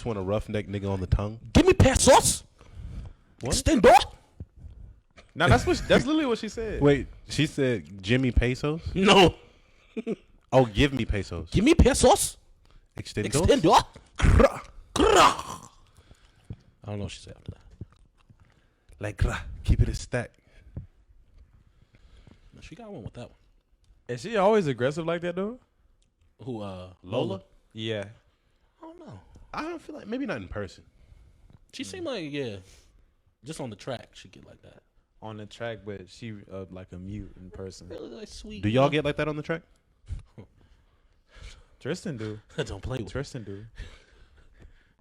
Just want a roughneck nigga on the tongue. Give me pesos. What? Extendo. Now that's literally what she said. Wait, she said Jimmy Pesos? No. Oh, give me pesos. Give me pesos. Extendos? Extendo. I don't know what she said after that. Like, keep it a stack. She got one with that one. Is she always aggressive like that though? Who, Lola? Yeah. I don't know. I don't feel like, maybe not in person. She seemed like, yeah, just on the track, she get like that. On the track, but she like a mute in person. Really like sweet. Do y'all get like that on the track? Tristan do. Don't play with it. Tristan do.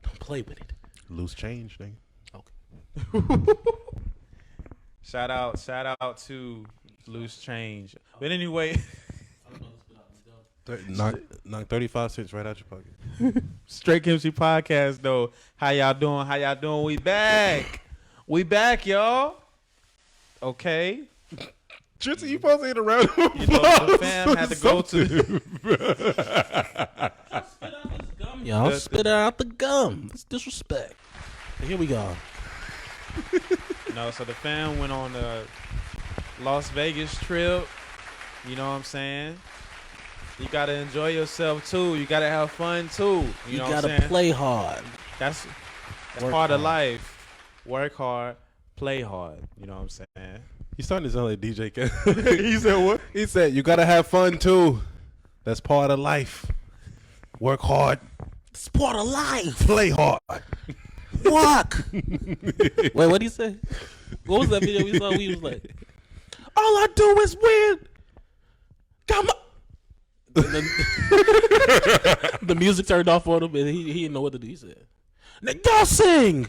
Don't play with it. Loose change, thing. Okay. Shout out to Loose Change. But anyway, Knock 35 cents right out your pocket. Straight Kimchi Podcast though. How y'all doing? How y'all doing? We back. We back, y'all. Okay. Tristan, you supposed to hit around. You know, the fam had to go to. Y'all spit out the gum. That's disrespect. Here we go. No, so the fam went on a Las Vegas trip. You know what I'm saying? You gotta enjoy yourself too. You gotta have fun too. You know what I'm gotta saying? play hard. That's Work part of hard. life. Work hard, play hard. You know what I'm saying? You starting to sound like DJ Khaled. He said what? He said you gotta have fun too. That's part of life. Work hard, It's part of life. play hard. Walk. Wait, what did he say? What was that video we saw? We was like, all I do is win. Come on. The music turned off on him, and he didn't know what to do. He said, "Nigga, y'all sing,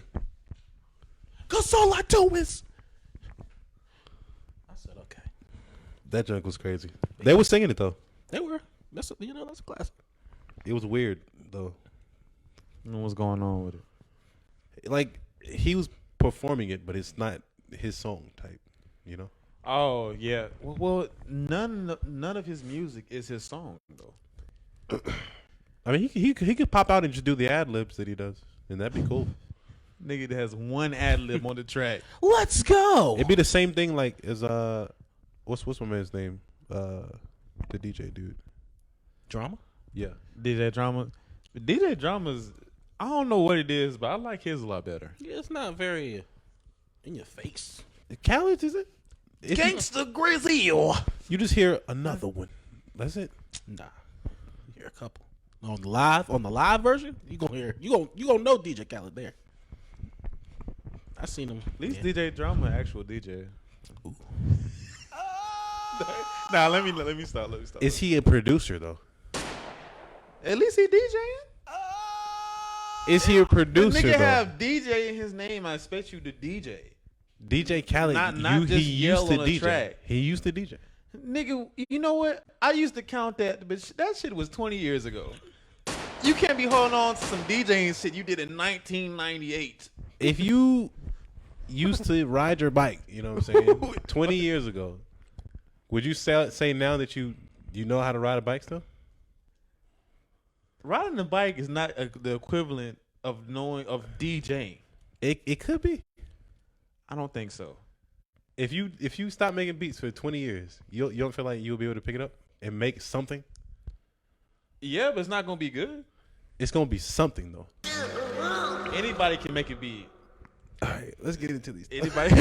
cause all I do is." I said, "Okay." That junk was crazy. They were singing it though. They were. That's a classic. It was weird though. You know what's going on with it? Like he was performing it, but it's not his song type. You know. Oh yeah. Well, none of his music is his song though. I mean, he could pop out and just do the ad libs that he does, and that'd be cool. Nigga that has one ad lib on the track. Let's go. It'd be the same thing like as what's my man's name? The DJ dude. Drama. Yeah. DJ Drama. DJ Drama's. I don't know what it is, but I like his a lot better. Yeah, it's not very in your face. Khaled, is it? Gangsta Grizzly. You just hear another one. That's it. Nah, you hear a couple on the live version. You gonna know DJ Khaled there. I seen him. At least DJ Drama, actual DJ. Nah, let me stop. Is he a producer though? At least he DJing. Is he a producer The nigga though? have DJ in his name. I expect you to DJ. DJ Khaled, Not just he yell used to on a DJ. track. He used to DJ. Nigga, you know what? I used to count that, but that shit was 20 years ago. You can't be holding on to some DJing shit you did in 1998. If you used to ride your bike, you know what I'm saying, 20 years ago, would you say now that you know how to ride a bike still? Riding a bike is not the equivalent of DJing. It could be. I don't think so. If you stop making beats for 20 years, you don't feel like you'll be able to pick it up and make something? Yeah, but it's not gonna be good. It's gonna be something though. Anybody can make it be. All right, let's get into these. Anybody.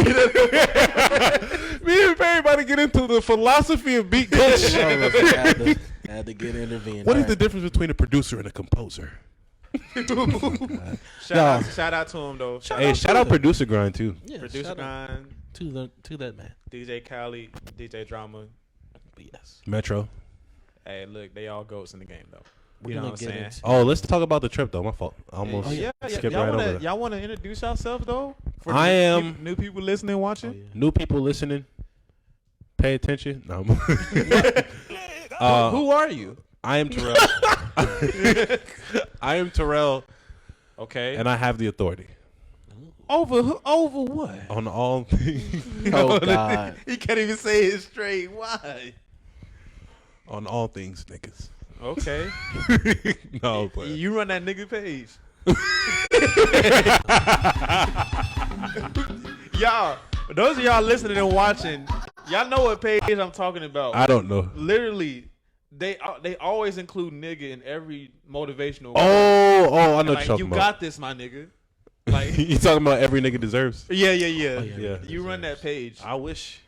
Me and Barry about to get into the philosophy of beat culture. Had to get intervened. What is the difference between a producer and a composer? Shout out to him though. Shout out producer grind too. Yeah, Producer shout out Grind, to that man? DJ Khaled, DJ Drama. But yes, Metro. Hey, look, they all goats in the game though. we're You know gonna what I'm get saying? into. Oh, let's talk about the trip though. My fault. I almost skipped right over that. Y'all want to introduce yourself though? For I am new people listening, watching. Oh, yeah. new people listening. Pay attention. No, Who are you? I am Terrell. I am Terrell, Okay. and I have the authority over what? on all things. Oh God. He can't even say it straight. Why? On all things, niggas. Okay. No, but You run that nigga page. Y'all, those of y'all listening and watching, y'all know what page I'm talking about. I don't know. Literally, they always include nigga in every motivational. Oh, word. I know what Like, you're talking you about. got this, my nigga. Like, You talking about every nigga deserves? yeah. Yeah. You run that page. I wish.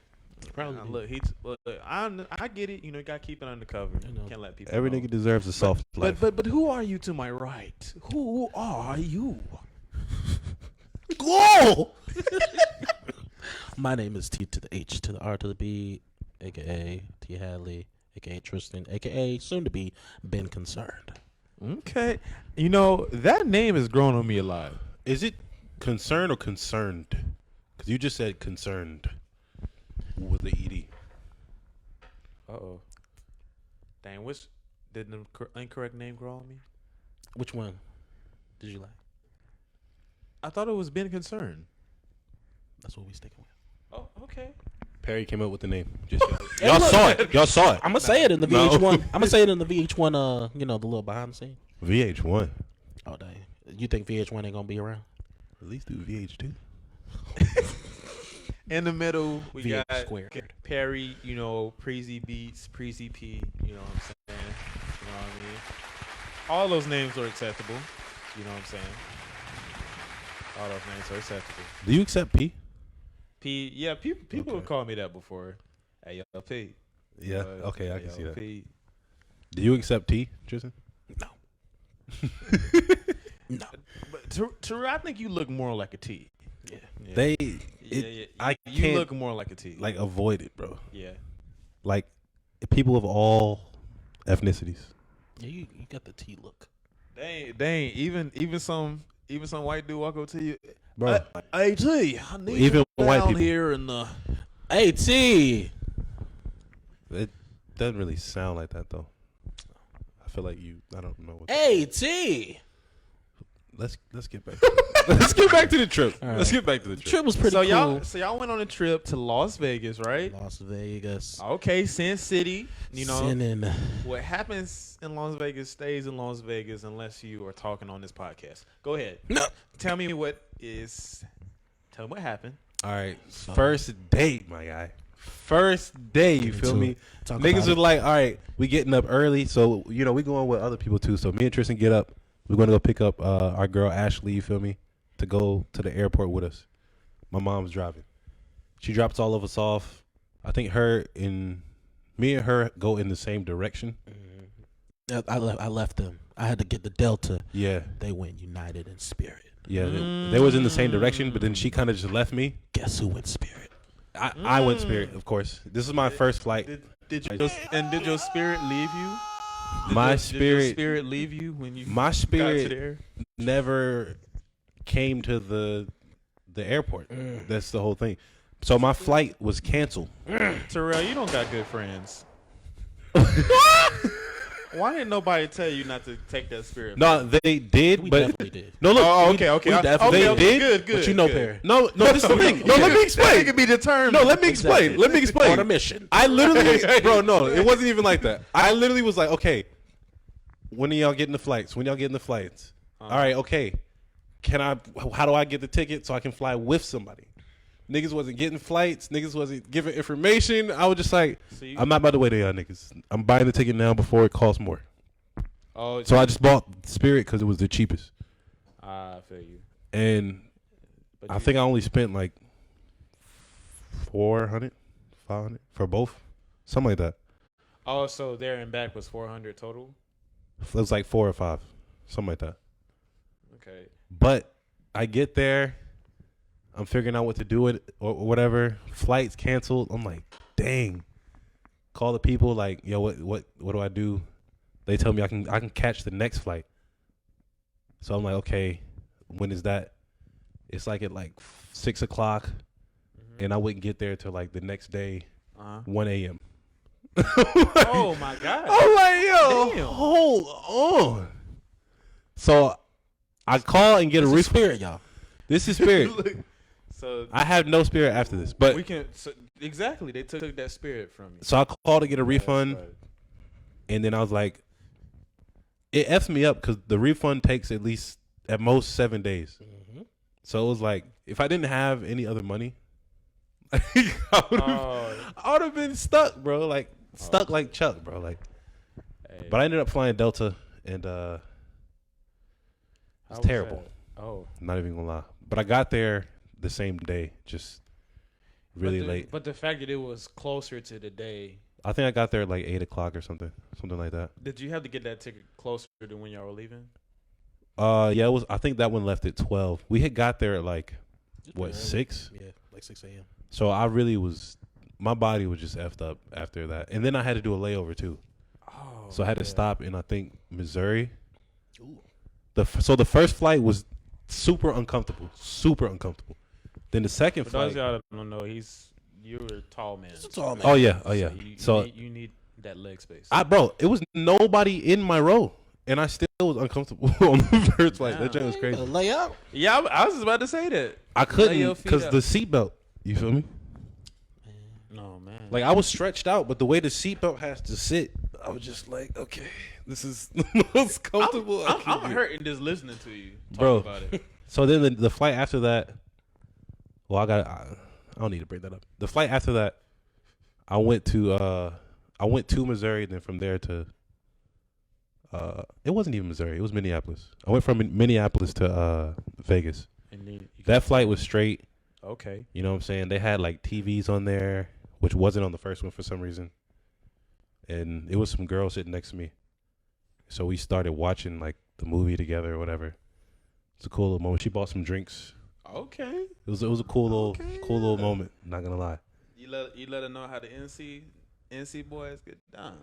Probably. Look, I get it. You know, you gotta keep it undercover. Can't let people. Every know. nigga deserves a soft life. But who are you to my right? Who are you? Whoa! My name is T to the H to the R to the B, aka T Hadley, aka Tristan, aka soon to be Ben Concerned. Okay, you know that name has grown on me a lot. Is it concerned or concerned? Because you just said concerned with the ED. Uh-oh. Dang, which did the incorrect name grow on me? Which one did you like? I thought it was been concerned. That's what we sticking with. Oh, okay. Perry came up with the name. Just y'all saw it. Y'all saw it. I'm gonna say it in the No. VH1. I'm gonna say it in the VH1. You know, the little behind the scene. VH1. Oh dang! You think VH1 ain't gonna be around? At least do VH2. In the middle, we VH got squared. Perry, you know, Preezy Beats, Preezy P, you know what I'm saying? You know what I mean? All those names are acceptable. You know what I'm saying? All those names are acceptable. Do you accept P? P, yeah, people Okay. have called me that before. Hey, yo, P. Yeah. Okay, I Hey, can yo, see that. P. Do you accept T, Tristan? No. No. But Terrell, I think you look more like a T. Yeah. Yeah. They. yeah. I You can't look more like a T. like avoid it, bro. yeah. Like people of all ethnicities. Yeah, you got the T look. They ain't even some white dude walk up to you. Bro. Hey T, I need Even you white down people. here in the. Hey T. It doesn't really sound like that though. I feel like I don't know what. Hey T. Let's get back. Let's get back to the trip. All right. Let's get back to the trip. Trip was pretty So cool. y'all went on a trip to Las Vegas, right? Las Vegas. Okay, Sin City. You know Sinning. what happens in Las Vegas stays in Las Vegas unless you are talking on this podcast. Go ahead. No. Tell me what happened. All right, first date, my guy. First day, you feel me? Talk Niggas about was it. like, all right, we getting up early, so we going with other people too. So me and Tristan get up. We're gonna go pick up our girl Ashley. You feel me? To go to the airport with us. My mom's driving. She drops all of us off. I think me and her go in the same direction. I left them. I had to get the Delta. Yeah, They went United in Spirit. yeah. They was in the same direction, but then she kind of just left me. Guess who went Spirit? I went Spirit, of course. This is my first flight. Did your spirit leave you? Did your spirit leave you when you My got to spirit there? never came to the airport. That's the whole thing. So my flight was canceled. Terrell, you don't got good friends. Why didn't nobody tell you not to take that spirit? No, they did, We but definitely did. no, look. Oh, okay. we definitely did. Good. But you know, good. Perry. No, this is the thing. No, let me It explain. can be determined. No, let me explain. Exactly. Let me On a explain. mission. I literally, bro, no, it wasn't even like that. I literally was like, okay, when are y'all getting the flights? All right, okay. How do I get the ticket so I can fly with somebody? Niggas wasn't getting flights. Niggas wasn't giving information. I was just like, See? I'm not about to wait on y'all niggas. I'm buying the ticket now before it costs more. Oh, So I just bought Spirit because it was the cheapest. I feel you. And But I think I only spent like 400, 500 for both. Something like that. Oh, so there and back was 400 total. It was like 4 or 5. Something like that. Okay. But I get there. I'm figuring out what to do it or whatever. Flights canceled. I'm like, dang. Call the people like, yo, what do I do? They tell me I can catch the next flight. So I'm like, okay, when is that? It's like at like 6 o'clock, and I wouldn't get there till like the next day, 1 a.m. Oh my God. I'm like, yo, Damn. hold on. So I call and get a This is refund. Spirit, y'all. This is Spirit. So I have no Spirit after this, but we can exactly. They took that spirit from you. so I called to get a That's refund, right. and then I was like, it f's me up because the refund takes at least at most 7 days. Mm-hmm. So it was like, if I didn't have any other money, I would have been stuck, bro. Like stuck like Chuck, bro. Like, Hey, but I ended up flying Delta, and it was terrible. Oh, Not even gonna lie. But I got there the same day, just really late. But the fact that it was closer to the day, I think I got there at like 8 o'clock or something like that. did you have to get that ticket closer to when y'all were leaving? Yeah, it was. I think that one left at 12. We had got there at like what 6? Yeah, like 6 a.m. So I really was. My body was just effed up after that, and then I had to do a layover too. Oh, So I had to stop in, I think, Missouri. Ooh. So the first flight was super uncomfortable. Then the second For flight. those of y'all that don't know, you're a tall man. It's a tall man. Oh yeah. So you need that leg space. Bro, it was nobody in my row, and I still was uncomfortable on the first flight. That joint was crazy. Lay out. Yeah, I was just about to say that. I Lay your couldn't feet because up. the seatbelt. You feel me? No, man. Like I was stretched out, but the way the seatbelt has to sit, I was just like, okay, this is the most comfortable. I'm hurting just listening to you talk Bro. about it. So then the flight after that, well, I don't need to bring that up. The flight after that, I went to Missouri, then from there to it wasn't even Missouri, it was Minneapolis. I went from Minneapolis to Vegas. And then That flight was straight. okay. You know what I'm saying? They had like TVs on there, which wasn't on the first one for some reason. And it was some girl sitting next to me. So we started watching like the movie together or whatever. It's a cool little moment. She bought some drinks. Okay. It was a cool little moment, not gonna lie. You let her know how the NC boys get down.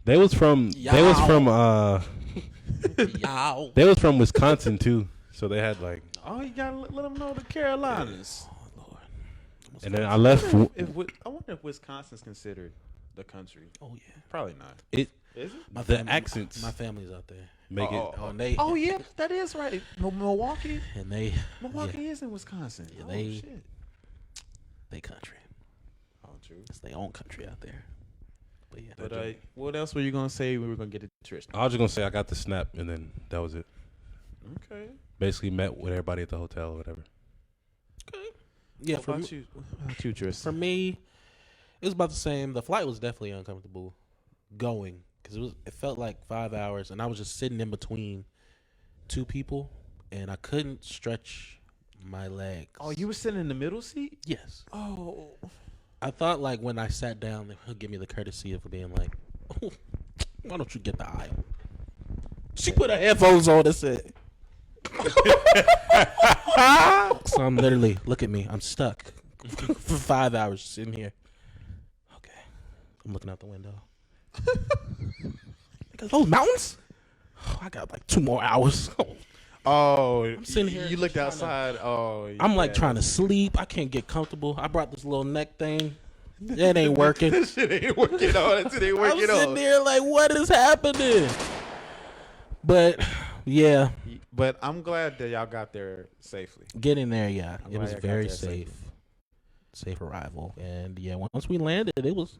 They was from Yow. Wisconsin too. So they had like, Oh, you gotta let them know the Carolinas. Oh Lord. and then I left. I wonder if Wisconsin's considered the country. Oh yeah. Probably not. It Is it? the accents My family's out there. make it. And they yeah, that is right. Milwaukee. and they Milwaukee is in Wisconsin. Yeah, oh they- shit. they country. Oh, true. It's their own country out there. But yeah. But what else were you gonna say? We were gonna get to Tristan. I was just gonna say I got the snap, and then that was it. Okay. Basically met with everybody at the hotel or whatever. Yeah, What for about me, you? What about you, Tristan? for me, it was about the same. The flight was definitely uncomfortable going because it felt like 5 hours, and I was just sitting in between two people, and I couldn't stretch my legs. Oh, you were sitting in the middle seat? Yes. Oh. I thought like when I sat down, they would give me the courtesy of being like, oh, "Why don't you get the aisle?" She put her headphones on and said. So I'm literally, look at me, I'm stuck for 5 hours sitting here. Okay, I'm looking out the window. Those mountains? Oh, I got like 2 more hours. Oh, I'm sitting here You looked trying to- outside. Oh, I'm like yeah. trying to sleep. I can't get comfortable. I brought this little neck thing. It ain't working. This shit ain't working on. That shit ain't I'm working sitting on. there like, what is happening? But yeah, But I'm glad that y'all got there safely. getting there, yeah, I'm it glad was I got very there safely. safe arrival, and yeah, once we landed, it was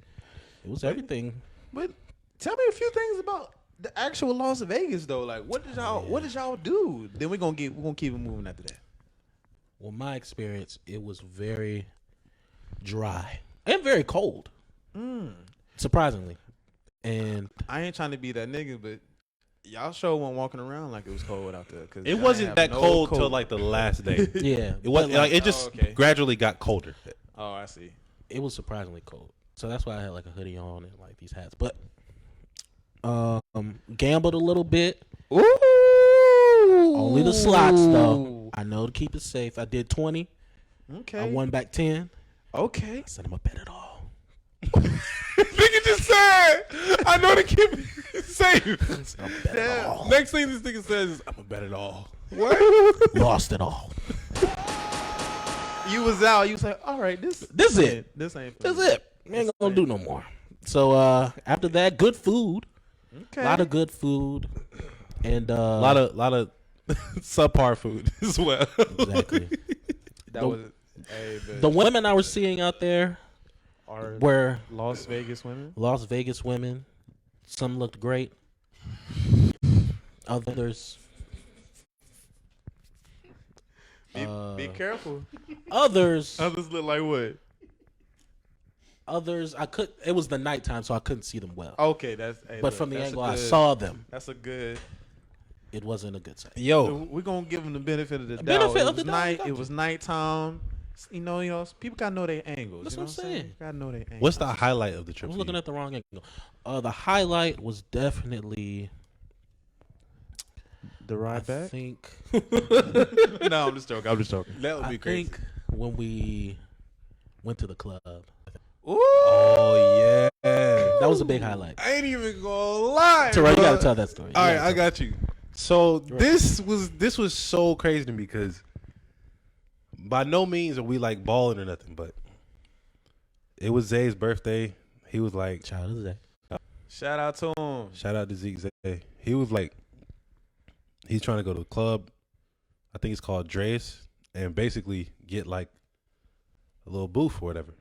everything. But tell me a few things about the actual Las Vegas though. Like, what did y'all do? Then we're gonna keep it moving after that. Well, my experience, it was very dry and very cold, surprisingly, and I ain't trying to be that nigga, but y'all sure weren't walking around like it was cold out there. Cause It y'all wasn't ain't that have no cold till like the last day. yeah, It was but, like it just okay. gradually got colder. Oh, I see. it was surprisingly cold. So that's why I had like a hoodie on and like these hats. But gambled a little bit. Ooh. Only the slots though. I know to keep it safe. I did 20. Okay. I won back 10. Okay. I said I'm gonna bet it all. Nigga just said, I know to keep it safe. I said, I'm gonna bet it all. Next thing this nigga says is, I'm gonna bet it all. What? Lost it all. You was out. You was like, all right, this This it. This ain't. For That's me. it. We ain't gonna do no more. So after that, good food. Okay. A lot of good food. And A lot of subpar food as well. exactly. that was. Hey, but The women I was seeing out there are were Las Vegas women. Las Vegas women. Some looked great. Others Be careful. Others, Others look like what? I could. It was the nighttime, so I couldn't see them well. Okay, But from the angle I saw them, That's a good. it wasn't a good sight. Yo, We're gonna give them the benefit of the doubt. benefit It of was the doubt, night. got It you. was nighttime. You know, people gotta know their angles. That's you know what I'm saying. Gotta know their angles. what's the highlight of the I trip? was for looking you? at the wrong angle. The highlight was definitely the I ride back? think. No, I'm just joking. That would I think when we went to the club, Ooh. Oh yeah, that was a big highlight. I ain't even gonna lie. Terrell, you bro. gotta tell that story. All right, I got you. So this was so crazy to me because by no means are we like balling or nothing, but it was Zay's birthday. He was like, Child of the day. Shout out to him. shout out to Zeke Zay. He was like, he's trying to go to a club. I think it's called Dre's, and basically get like a little booth or whatever.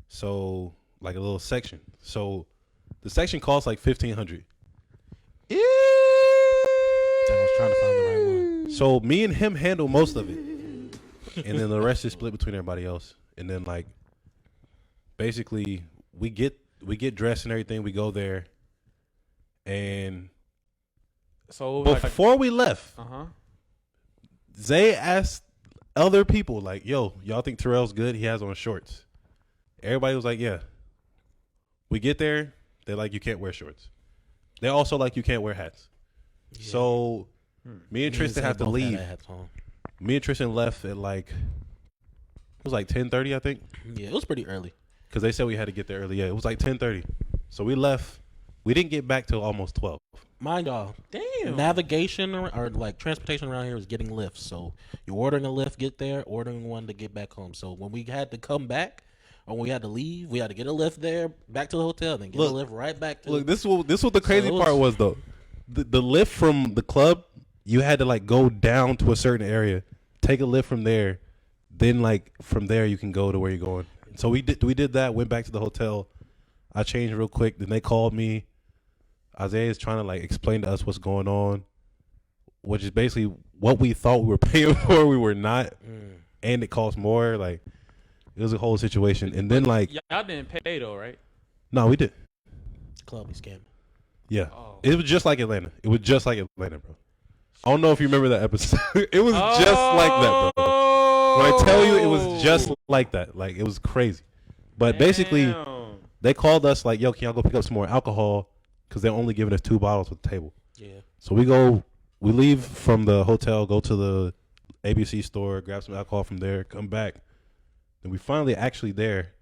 So like a little section. So the section costs like $1,500. I was trying to find the right one. So me and him handle most of it, and then the rest is split between everybody else. And then like, basically, we get dressed and everything. We go there, and So before we left, uh-huh. Zay asked other people like, "Yo, y'all think Terrell's good? He has on shorts." Everybody was like, "Yeah." We get there, they're like, "You can't wear shorts." They're also like, "You can't wear hats." Yeah. So me and Tristan have to both had leave. hats on. Me and Tristan left at like, it was like 10:30, I think, Yeah, it was pretty early. because they said we had to get there early. Yeah, it was like 10:30. So we left. We didn't get back till almost 12. Mind y'all, Damn. navigation or like transportation around here is getting lifts. So you're ordering a lift, get there, ordering one to get back home. So when we had to come back or when we had to leave, we had to get a lift there, back to the hotel, then get Look, a lift right back to. Look, this is what the crazy it was- part was though. The lift from the club, you had to like go down to a certain area, take a lift from there, then like from there you can go to where you're going. So we did that. Went back to the hotel. I changed real quick. Then they called me. Isaiah is trying to like explain to us what's going on, which is basically what we thought we were paying for. We were not, and it cost more. Like it was a whole situation. And then like, Y'all didn't pay though, right? no, we did. club we scammed. Yeah, Oh. it was just like Atlanta. It was just like Atlanta, bro. I don't know if you remember that episode. It was just like that, bro. When I tell you, it was just like that. Like it was crazy. But basically, Damn. they called us like, "Yo, can y'all go pick up some more alcohol?" Because they're only giving us 2 bottles at the table. Yeah. So we leave from the hotel, go to the ABC store, grab some alcohol from there, come back. Then we finally actually there,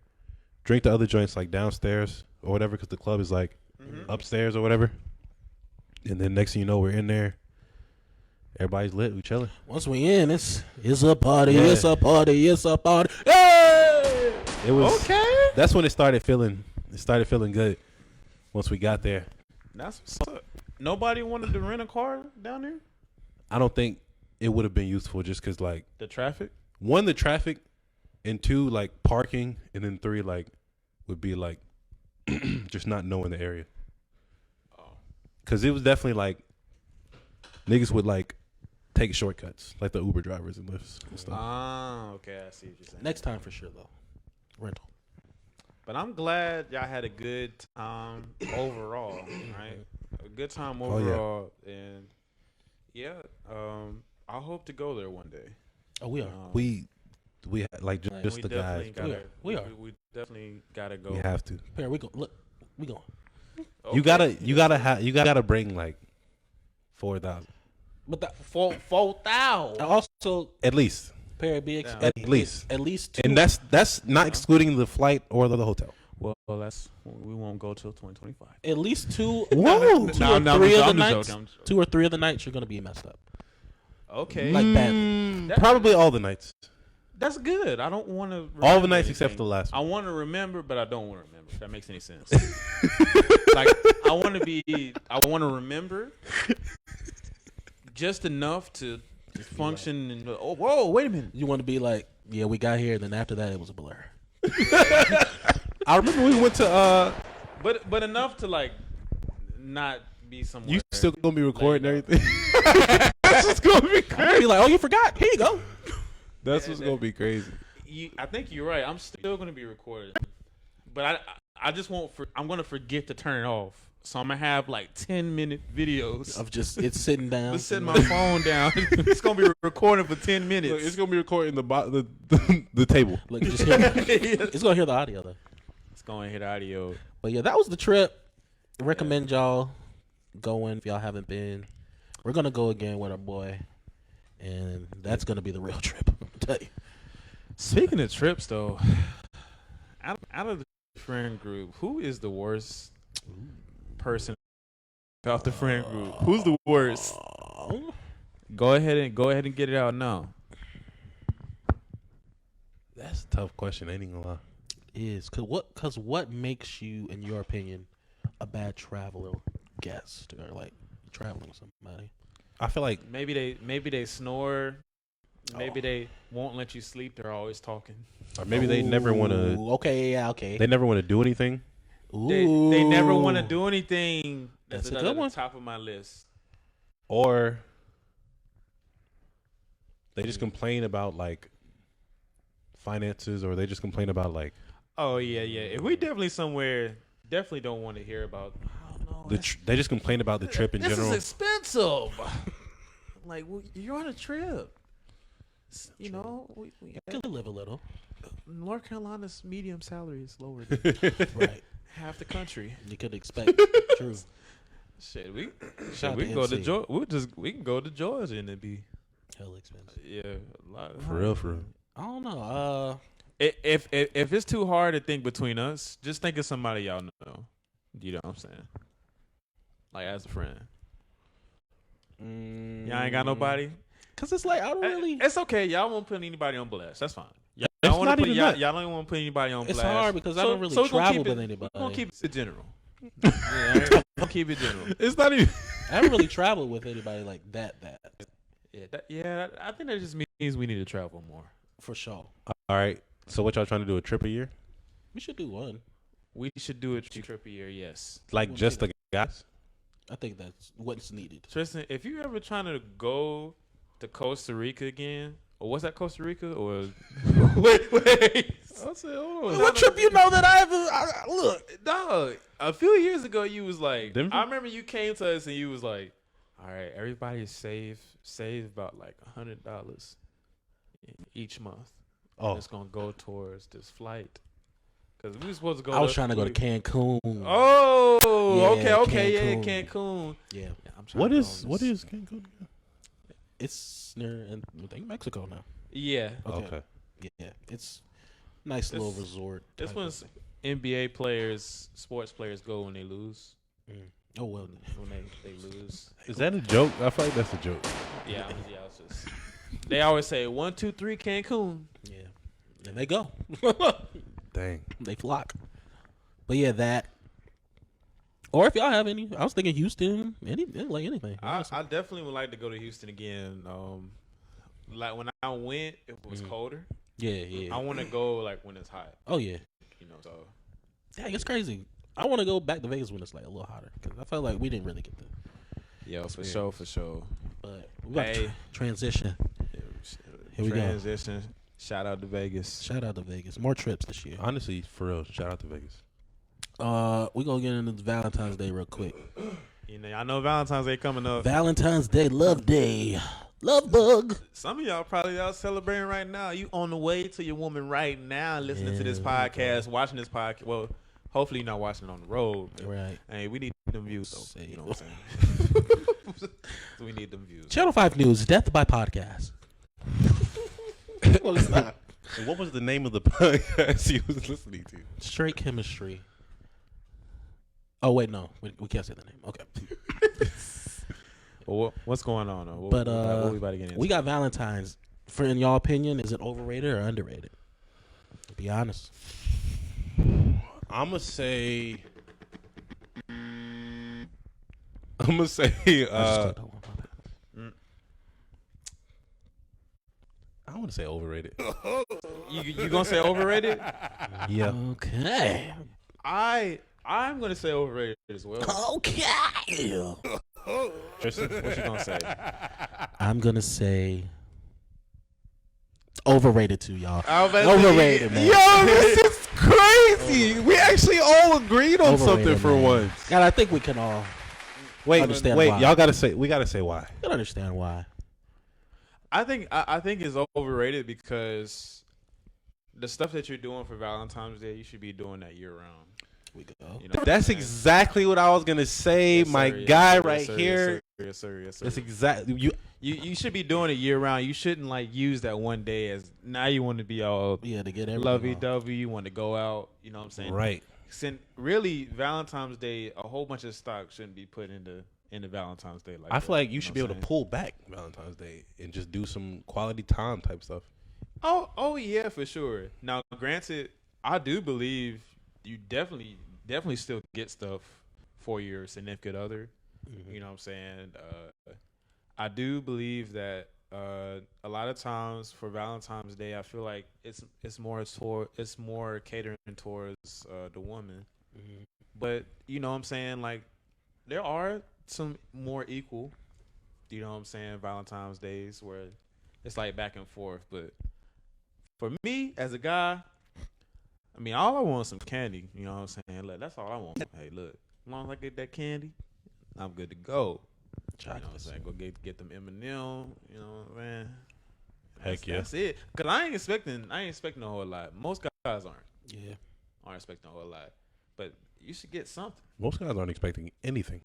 drink the other joints like downstairs or whatever, because the club is like upstairs or whatever. And then next thing you know, we're in there. Everybody's lit. We chilling. Once we in, it's a party. Yeah. It's a party. It's a party. Hey! It was Okay. That's when it started feeling good. Once we got there, That's what's up. Nobody wanted to rent a car down there? I don't think it would have been useful just because like The traffic? 1, the traffic, and 2, like parking, and then 3, like would be like just not knowing the area. Because it was definitely like niggas would like take shortcuts, like the Uber drivers and Lyfts and stuff. Ah, okay. I see what you're saying. Next time for sure though. Rental. But I'm glad y'all had a good time overall, right? A good time Oh, yeah. overall. And yeah, I hope to go there one day. Oh, we are. We had like just we the definitely guys. gotta, We are. We definitely gotta go. We have to. Here we go. Look, we going. You gotta bring like 4,000 But that 4,000. also at least. Perry be Damn. At least. at least 2. And that's not excluding the flight or the hotel. Well, we won't go till 2025. at least 2. Whoa. 2 or 3 of the I'm just nights. joking. 2 or 3 of the nights you're gonna be messed up. Okay, Like badly. Probably all the nights. that's good. I don't want to. All the nights except for the last I one. want to remember, but I don't want to remember. If that makes any sense. Like I want to remember just enough to function. And oh, whoa, wait a minute. You want to be like, yeah, we got here, and then after that it was a blur. I remember we went to But enough to like not be somewhere. you still gonna be recording Like, everything. That's what's gonna be I'm crazy. gonna be like, oh, you forgot? Here you go. That's what's gonna be crazy. I think you're right. I'm still gonna be recorded, but I just won't. I'm gonna forget to turn it off. So I'm gonna have like 10-minute videos Of just it's sitting down. Just setting my phone down. It's gonna be recording for 10 minutes. Look, it's gonna be recording the table. Look, just hear it's gonna hear the audio though. It's gonna hit audio. But yeah, that was the trip. Recommend y'all going if y'all haven't been. We're gonna go again with our boy, and that's gonna be the real trip. I'll tell you. Speaking of trips, though, out of the friend group, who is the worst person out the friend group? Who's the worst? Go ahead and get it out now. That's a tough question. Ain't gonna lie. Is cause what makes you, in your opinion, a bad traveler guest or like traveling with somebody? I feel like Maybe they snore. Maybe they won't let you sleep. They're always talking. or maybe they never want to. Okay, yeah, okay. They never want to do anything. They never want to do anything. That's a another good one. Top of my list. Or they just complain about like finances, or they just complain about like Oh yeah. If we definitely somewhere, definitely don't want to hear about. I don't know. they just complain about the trip in This general. is expensive. Like you're on a trip. You know, we I could live a little. North Carolina's medium salary is lower than Right. half the country. You could expect. True. Shit, we Shout we out can go to NC. Georgia. We can go to Georgia and it'd be Hell expensive. a lot. For real. I don't know. If it's too hard to think between us, just think of somebody y'all know. You know what I'm saying? Like as a friend. Y'all ain't got nobody. Cause it's like I don't really. It's okay. Y'all won't put anybody on blast. That's fine. Y'all It's don't wanna not put even y'all, that. y'all don't want to put anybody on It's blast. hard because I don't really we're gonna travel keep with it- anybody. We're gonna keep it general. Yeah, we'll keep it general. It's not even. I haven't really traveled with anybody like that. I think that just means we need to travel more. For sure. All right. So what y'all trying to do? A trip a year? We should do one. We should do a trip a year. Yes, Like We'll just do the guys? I think that's what's needed. Tristan. If you ever trying to go to Costa Rica again, or what's that Costa Rica? Or wait. I said, hold What trip you know that I haven't? Look. Dog, a few years ago, you was like, Denver? I remember you came to us and you was like, all right, everybody save about like $100 each month. Oh, It's gonna go towards this flight because we were supposed to go. I was trying to go to Cancun. Oh, Yeah, okay, Cancun. yeah, Cancun. Yeah. I'm trying what to go is on what this. is Cancun? It's near, I think Mexico now. Yeah, Okay. Yeah. It's nice little This- resort. this type of one's thing. NBA players, sports players go when they lose. Oh well. When they lose. Is that a joke? I feel like that's a joke. Yeah, it's just. They always say 1, 2, 3 Cancun. Yeah. And they go. Dang. They flock. But yeah, that. Or if y'all have any, I was thinking Houston, anything. I definitely would like to go to Houston again. Like when I went, it was colder. Yeah. I want to go like when it's hot. Oh yeah. You know, so Dang, it's crazy. I want to go back to Vegas when it's like a little hotter because I felt like we didn't really get the. yeah, for sure. But we about to Hey. transition. Here we go. Transition. Shout out to Vegas. Shout out to Vegas. More trips this year. Honestly, for real, shout out to Vegas. We gonna get into Valentine's Day real quick. You know, I know Valentine's Day coming up. Valentine's Day, Love Day, Love Bug. Some of y'all probably out celebrating right now. You on the way to your woman right now, listening to this podcast, watching this podcast. Well, hopefully you're not watching it on the road. Right. Hey, we need them views though. Say- You know what I'm saying? So we need them views. Channel 5 News, Death by Podcast. Well, it's not. And what was the name of the podcast you was listening to? Straight Chemistry. Oh, wait, no. We can't say the name. Okay. Well, what's going on though? But what we about to get into? we got Valentine's. In y'all opinion, is it overrated or underrated? Be honest. I'm gonna say. I want to say overrated. you gonna say overrated? Yeah. Okay. I'm gonna say overrated as well. Okay. Tristan, what you gonna say? I'm gonna say overrated too, y'all. Overrated, man. Yo, this is crazy. We actually all agreed on something Overrated, for man. once. God, I think we can all understand why. Y'all gotta say. We gotta say why. You can understand why. I think it's overrated because the stuff that you're doing for Valentine's Day, you should be doing that year round. We go. You know That's exactly what I was gonna say. Yes, My sir, yes, guy sir, right yes, sir, here. Yes, sir. Yes, sir. That's exactly you. You should be doing it year round. You shouldn't like use that one day as now you want to be all Yeah, to get everything lovey off. dovey. You want to go out. You know what I'm saying? Right. Really, Valentine's Day, a whole bunch of stock shouldn't be put into Valentine's Day. Like I feel like you know should be what able I'm to pull back Valentine's Day and just do some quality time type stuff. saying? Oh yeah, for sure. Now, granted, I do believe you definitely still get stuff for your significant other. Mm-hmm. You know what I'm saying? I do believe that a lot of times for Valentine's Day, I feel like it's more catering towards the woman. Mm-hmm. But you know what I'm saying? Like there are some more equal, you know what I'm saying, Valentine's Days where it's like back and forth. But for me as a guy, I mean, all I want is some candy. You know what I'm saying? Look, that's all I want. Hey, look, as long as I get that candy, I'm good to go. You know what I'm saying? Go get them M&M. You know what I'm saying? Heck yeah. That's it. Cause I ain't expecting a whole lot. Most guys aren't expecting a whole lot. But you should get something. Most guys aren't expecting anything.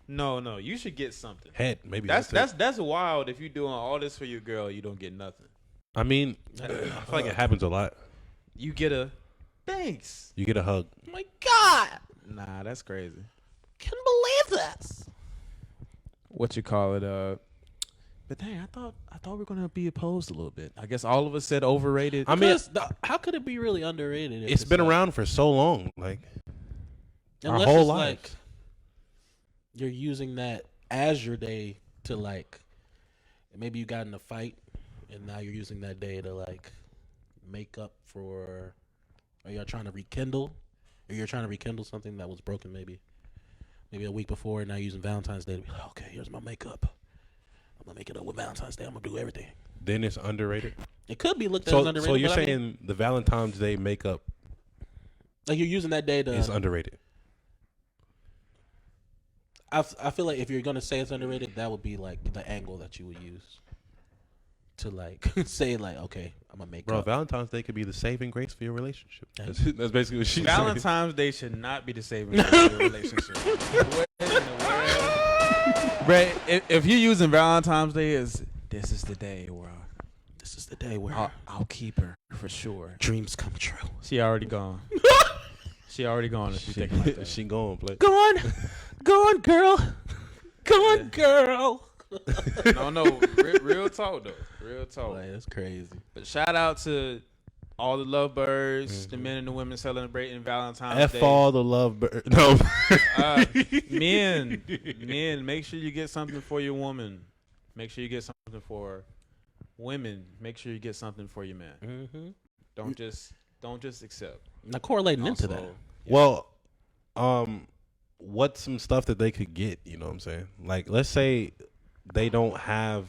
No, you should get something. Head, maybe. That's wild. If you're doing all this for your girl, you don't get nothing. I mean, I feel like it happens a lot. You get a thanks. You get a hug. Oh my God, Nah, that's crazy. can't believe this. What you call it? But dang, I thought we were gonna be opposed a little bit. I guess all of us said overrated. I mean, How could it be really underrated? If it's been like, around for so long, like our unless whole it's life. like you're using that as your day to like, maybe you got in a fight, and now you're using that day to like make up for, or you're trying to rekindle, something that was broken maybe a week before, and now you're using Valentine's Day to be like, okay, here's my makeup. I'm gonna make it up with Valentine's Day. I'm gonna do everything. Then it's underrated. It could be looked at as underrated. So you're but I saying mean, the Valentine's Day makeup like you're using that day to. is underrated. I feel like if you're gonna say it's underrated, that would be like the angle that you would use to like say like, okay, I'm gonna make Bro, up. Valentine's Day could be the saving grace for your relationship. That's basically what she's saying. Valentine's Day should not be the saving grace of your relationship. What in the world? Bruh, if you're using Valentine's Day as this is the day where This is the day where I'll keep her for sure. dreams come true. She already gone. She already gone. If you think like that. She going play. Go on, girl. Go on, girl. No, real talk though. Real talk. Like, that's crazy. But shout out to all the lovebirds, the men and the women celebrating Valentine's Day. F all the love bird. No. Men, make sure you get something for your woman. Make sure you get something for women. Make sure you get something for your man. Mm-hmm. Don't just accept. Now correlating Also, into that. yeah. Well, what's some stuff that they could get? You know what I'm saying? Like, let's say they don't have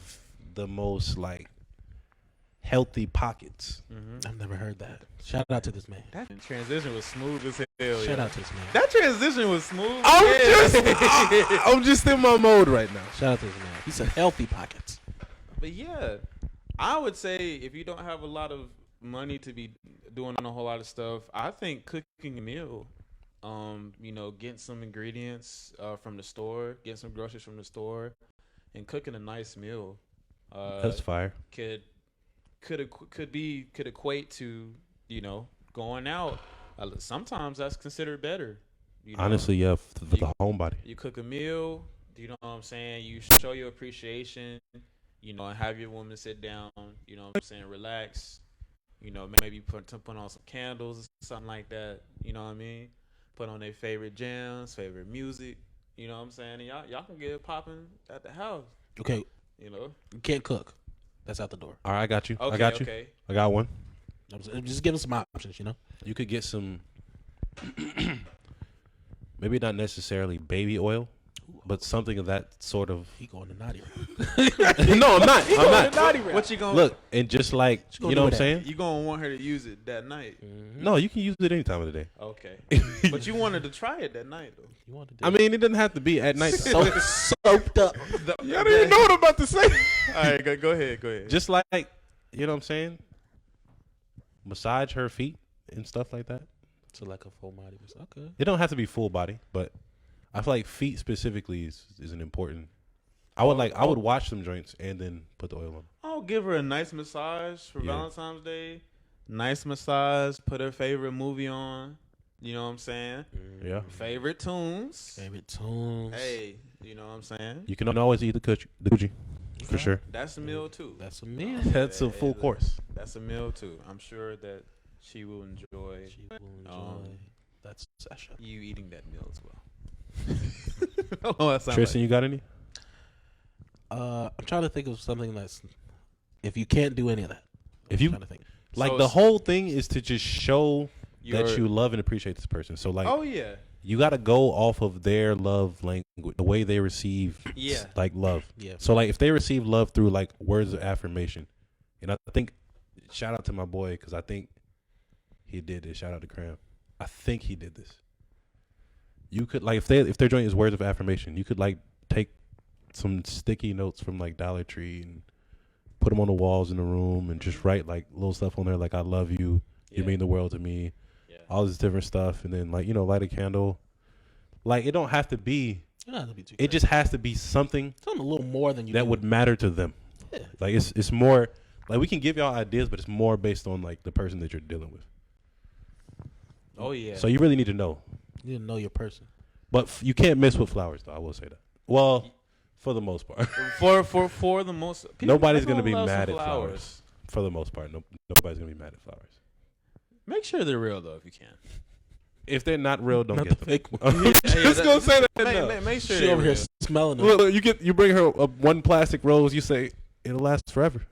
the most like healthy pockets. Mhm. I've never heard that. Shout out to this man. That transition was smooth as hell. Shout yo. out to this man. That transition was smooth. I'm just in my mode right now. Shout out to this man. He said healthy pockets. But yeah, I would say if you don't have a lot of money to be doing a whole lot of stuff, I think cooking a meal, getting some ingredients from the store, getting some groceries from the store, and cooking a nice meal. That's fire. Could equate to going out. Sometimes that's considered better. Honestly, yeah, for the homebody. You cook a meal. You know what I'm saying? You show your appreciation. And have your woman sit down. You know what I'm saying? Relax. Maybe put on some candles or something like that. You know what I mean? Put on their favorite jams, favorite music. You know what I'm saying? And y'all can get it popping at the house. Okay. You Can't cook. That's out the door. All right, I got you. Okay, I got you. okay. I got one. I'm just giving some options, You could get some, maybe not necessarily baby oil, but something of that sort of. He going to naughty round. No, I'm not. I'm not. Naughty round. What you gonna Look, and just like gonna you know do what I'm with saying. You gonna want her to use it that night? No, you can use it any time of the day. Okay, but you wanted to try it that night though. You want to do I mean, it doesn't have to be at night. soaked up. I don't even know what I'm about to say. All right, go ahead. Just like you know what I'm saying. Massage her feet and stuff like that. So like a full body. Okay. It don't have to be full body, but I feel like feet specifically is an important. I would wash some joints and then put the oil on. I'll give her a nice massage for Yeah. Valentine's Day. Nice massage. Put her favorite movie on. You know what I'm saying? Yeah. Favorite tunes. Favorite tunes. Hey, you know what I'm saying? You can always eat the Gucci for sure. That's a meal too. That's a meal. That's a full course. That's a meal too. I'm sure that she will enjoy She will enjoy that session. you eating that meal as well. Oh, that sounds Tristan, you got any? I'm trying to think of something that's if you can't do any of that. If you trying to think. like So the it's- whole thing is to just show that You're- you love and appreciate this person. So like, Oh yeah. you got to go off of their love language, the way they receive, Yeah. like love. Yeah. So like, if they receive love through like words of affirmation, and I think, shout out to my boy because I think he did this. Shout out to Cram. I think he did this. You could like if their joint is words of affirmation, you could like take some sticky notes from like Dollar Tree and put them on the walls in the room and just write like little stuff on there like I love you, you Yeah. mean the world to me. Yeah. All this different stuff, and then like light a candle. Like it don't have to be. You don't have to be too. It crazy. just has to be something something a little more than you that do. would matter to them. Yeah. Like it's more like we can give y'all ideas, but it's more based on like the person that you're dealing with. Oh yeah. So you really need to know, You didn't know your person. but you can't miss with flowers though. I will say that. Well, for the most part, for the most people, nobody's gonna be everyone loves mad some at flowers. For the most part, nobody's gonna be mad at flowers. Make sure they're real though if you can. If they're not real, don't Not get the them. fake one. I'm just gonna say that. now. Make sure She they're over here real. smelling them. Look, you bring her one plastic rose. You say it'll last forever.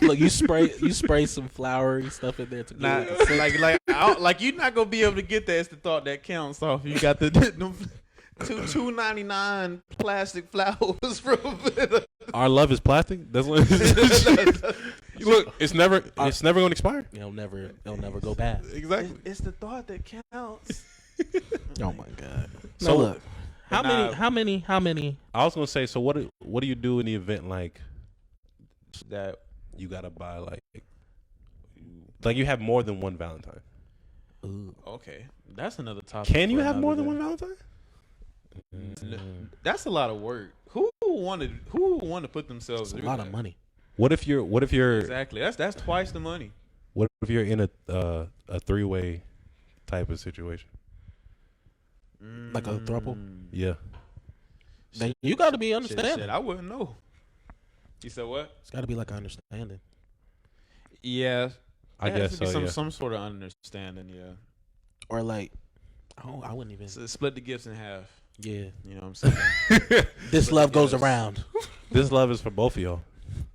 Look, you spray some flowery stuff in there to Not get it. like you're not gonna be able to get that. It's the thought that counts off. You got the $2.99 plastic flowers from. Our love is plastic. That's what. Look, it's never going to expire. It'll never go bad. Exactly. It's the thought that counts. Oh my god. So So look, But how many? I was gonna say. So what do you do in the event like That you gotta buy like you have more than one Valentine? Ooh, okay. That's another topic. Can you for have more than another one day. Valentine? That's a lot of work. Who would want to put themselves it's a through lot that? of money. What if you're Exactly. That's twice the money. what if you're in a 3-way type of situation? Like a throuple? Yeah. Then you got to be Shit, understanding. I wouldn't know. You said what? It's got to be like understanding. Yeah. I There has guess to be so. Yeah. some sort of understanding. Yeah. Or like, I wouldn't even. So split the gifts in half. Yeah, You know what I'm saying? this love goes yes. around. This love is for both of y'all.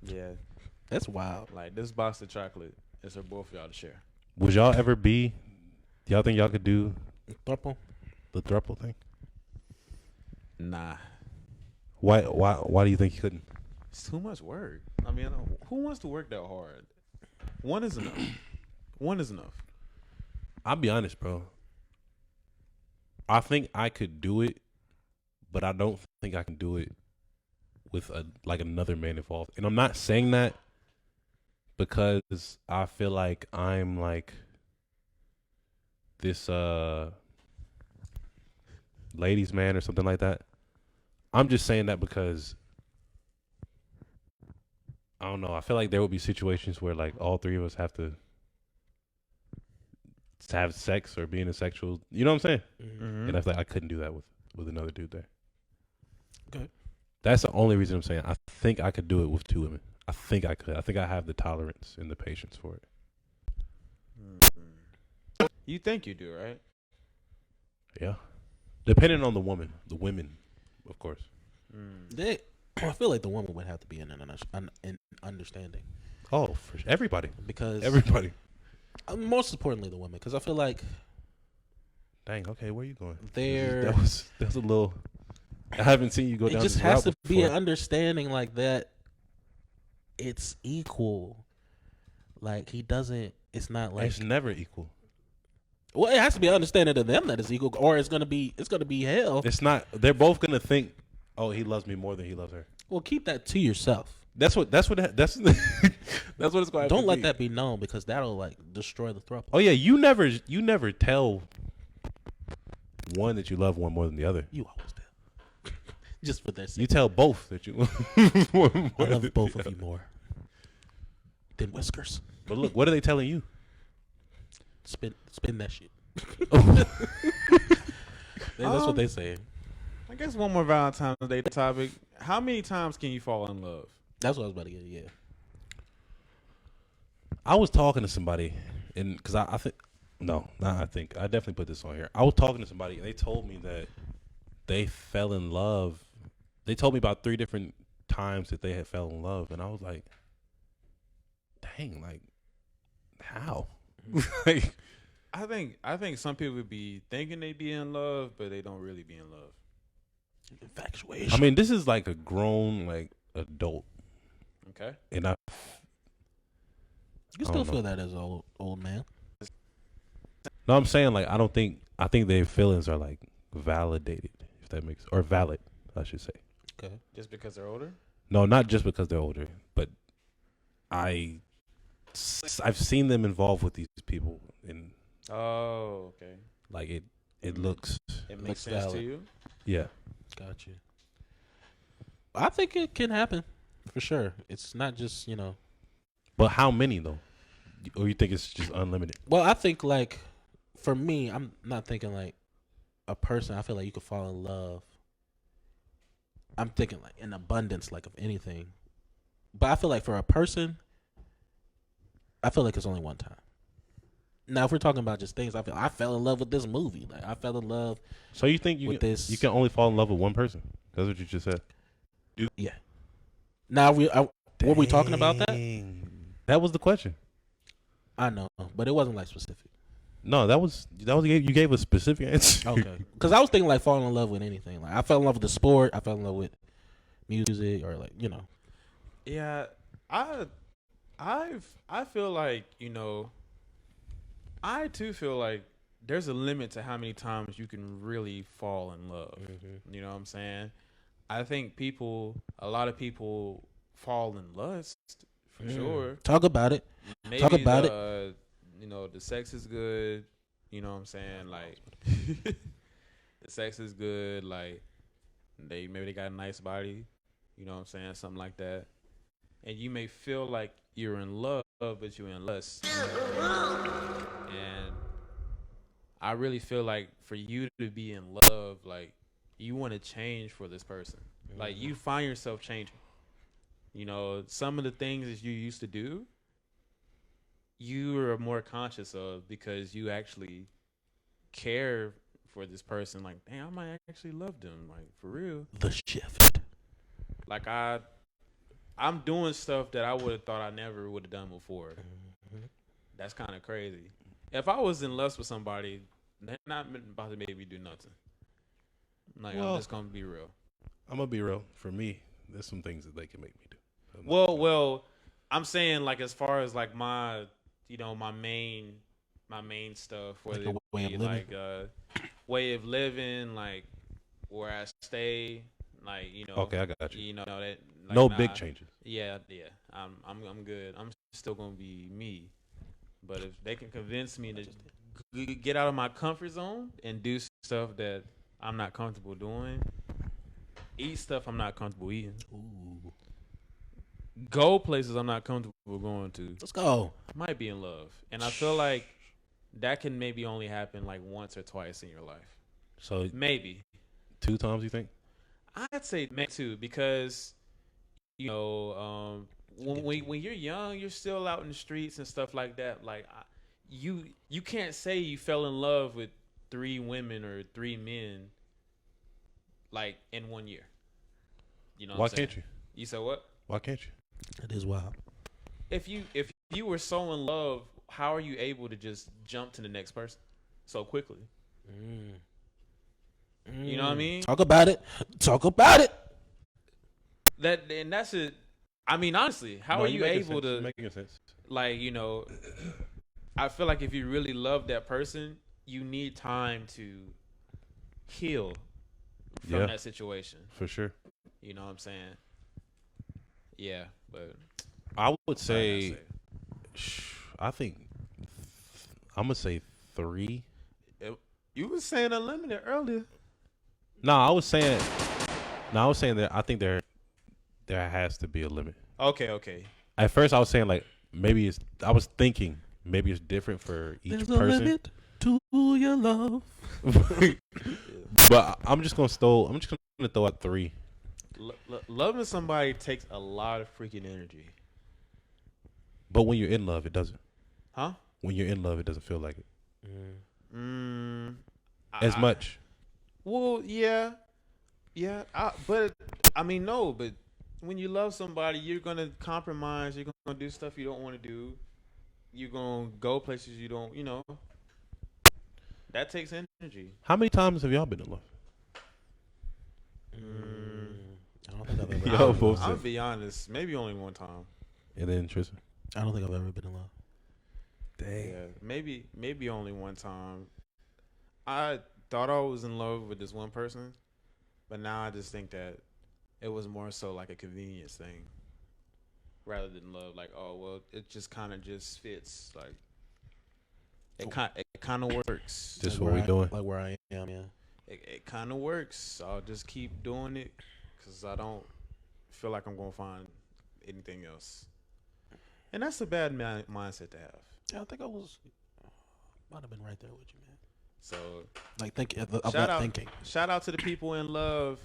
Yeah. That's wild. Like this box of chocolate is for both of y'all to share. Would y'all ever be? Y'all think y'all could do Throuple? the throuple thing? Nah. Why do you think you couldn't? It's too much work. I mean, who wants to work that hard? One is enough. One is enough. I'll be honest, bro. I think I could do it, but I don't think I can do it with another man involved. And I'm not saying that because I feel like I'm like this ladies man or something like that. I'm just saying that because I don't know. I feel like there would be situations where like all three of us have to have sex or be in a sexual, you know what I'm saying? Mm-hmm. And I feel like I couldn't do that with another dude there. Okay. That's the only reason I'm saying I think I could do it with two women. I think I could. I think I have the tolerance and the patience for it. You think you do, right? Yeah. Depending on the women, of course. I feel like the woman would have to be in understanding Oh, for everybody. because Everybody. most importantly the woman, because I feel like Dang. Okay, where you going? There, That's a little. I haven't seen you go it down. just this has route to be an before. understanding like that. It's equal. Like he doesn't. It's not like. It's never equal. Well, it has to be an understanding to them that it's equal, or it's gonna be hell. It's not. They're both gonna think, "Oh, he loves me more than he loves her." Well, keep that to yourself. That's what that's what that's what it's going. Don't let that be known because that'll like destroy the throuple. Oh yeah, you never tell one that you love one more than the other. You always tell. Just for their sake. You tell both that you. I love both of you more than Whiskers. But look, what are they telling you? Spin that shit. Oh. That's what they say. I guess one more Valentine's Day topic. How many times can you fall in love? That's what I was about to get. Yeah. I was talking to somebody, and because I think, no, not I think, I definitely put this on here. I was talking to somebody, and they told me that they fell in love. They told me about 3 different times that they had fell in love, and I was like, dang, like, how? Like, I think some people would be thinking they be in love, but they don't really be in love. Infatuation. I mean, this is like a grown, like, adult, Okay. and I You I still don't feel that as an old man. no, I'm saying like I think their feelings are like validated, if that makes, or valid, I should say. Okay. Just because they're older? No, not just because they're older, but I've seen them involved with these people, and Oh, okay. like it looks, It Looks makes sense to valid. you? yeah. Got you. I think it can happen for sure. It's not just But how many though? Or you think it's just unlimited? Well, I think like for me, I'm not thinking like a person. I feel like you could fall in love. I'm thinking like in abundance, like of anything. But I feel like for a person, I feel like it's only one time. Now, if we're talking about just things, I fell in love with this movie. Like I fell in love. So you think you With this- you can only fall in love with one person? That's what you just said. Yeah. Now were we talking about that? Dang. That was the question. I know, but it wasn't like specific. No, that was you gave a specific answer. Okay. Because I was thinking like falling in love with anything. Like I fell in love with the sport. I fell in love with music, or like Yeah, I feel like, I too feel like there's a limit to how many times you can really fall in love. Mm-hmm. You know what I'm saying? I think a lot of people fall in lust for sure. Talk about it. Maybe Talk about it. The sex is good. You know what I'm saying? Like, the sex is good. Like, maybe they got a nice body. You know what I'm saying? Something like that. And you may feel like you're in love, but you're in lust. And I really feel like for you to be in love, like, you want to change for this person. Like, you find yourself changing. Some of the things that you used to do, you are more conscious of because you actually care for this person. Like, damn, I might actually love them. Like, for real. The shift. Like, I'm doing stuff that I would have thought I never would have done before. That's kind of crazy. If I was in lust with somebody, they're not about to make me do nothing. Like, Well, I'm just going to be real. I'm gonna be real. For me, there's some things that they can make me do. Well, I'm saying like as far as like my main stuff, whether Like a way it be of living? like way of living, like where I stay, like Okay, I got you. that like, No big changes. Yeah. I'm good. I'm still gonna be me, but if they can convince me to get out of my comfort zone and do stuff that I'm not comfortable doing, eat stuff I'm not comfortable eating, Ooh. go places I'm not comfortable going to, Let's go. might be in love. And I feel like that can maybe only happen like once or twice in your life. So Maybe. 2 times, you think? I'd say maybe two because, when you're young, you're still out in the streets and stuff like that. Like, you can't say you fell in love with 3 women or 3 men like in 1 year. You know what Why I'm saying? can't you? You said what? Why can't you? It is wild. If you were so in love, how are you able to just jump to the next person so quickly? You know what I mean? Talk about it. Talk about it. That's it. I mean, honestly, how are you able to making sense? like, you know, I feel like if you really love that person, you need time to heal from that situation. For sure. You know what I'm saying? Yeah, but I would say, I think I'm gonna say 3. You was saying unlimited earlier. No, I was saying that I think there has to be a limit. Okay. At first, I was saying like maybe I was thinking maybe it's different for each There's person. a limit to your love. But I'm just gonna throw out 3. Loving somebody takes a lot of freaking energy. But when you're in love, it doesn't. Huh? When you're in love, it doesn't feel like it as I, much. Well, yeah. But I mean, no. But when you love somebody, you're gonna compromise. You're gonna do stuff you don't want to do. You're gonna go places you don't. You know. That takes energy. How many times have y'all been in love? I don't think I've ever. I'll be honest. Maybe only one time. And then Tristan. I don't think I've ever been in love. Dang. Yeah, maybe only one time. I thought I was in love with this one person, but now I just think that it was more so like a convenience thing rather than love. Like, oh well, it just kind of just fits. Like, it kind of works. Just like what we doing. Like where I am, yeah. It kind of works. I'll just keep doing it because I don't feel like I'm gonna find anything else. And that's a bad mindset to have. Yeah, I think I might have been right there with you, man. So, like, thinking. Shout out to the people in love.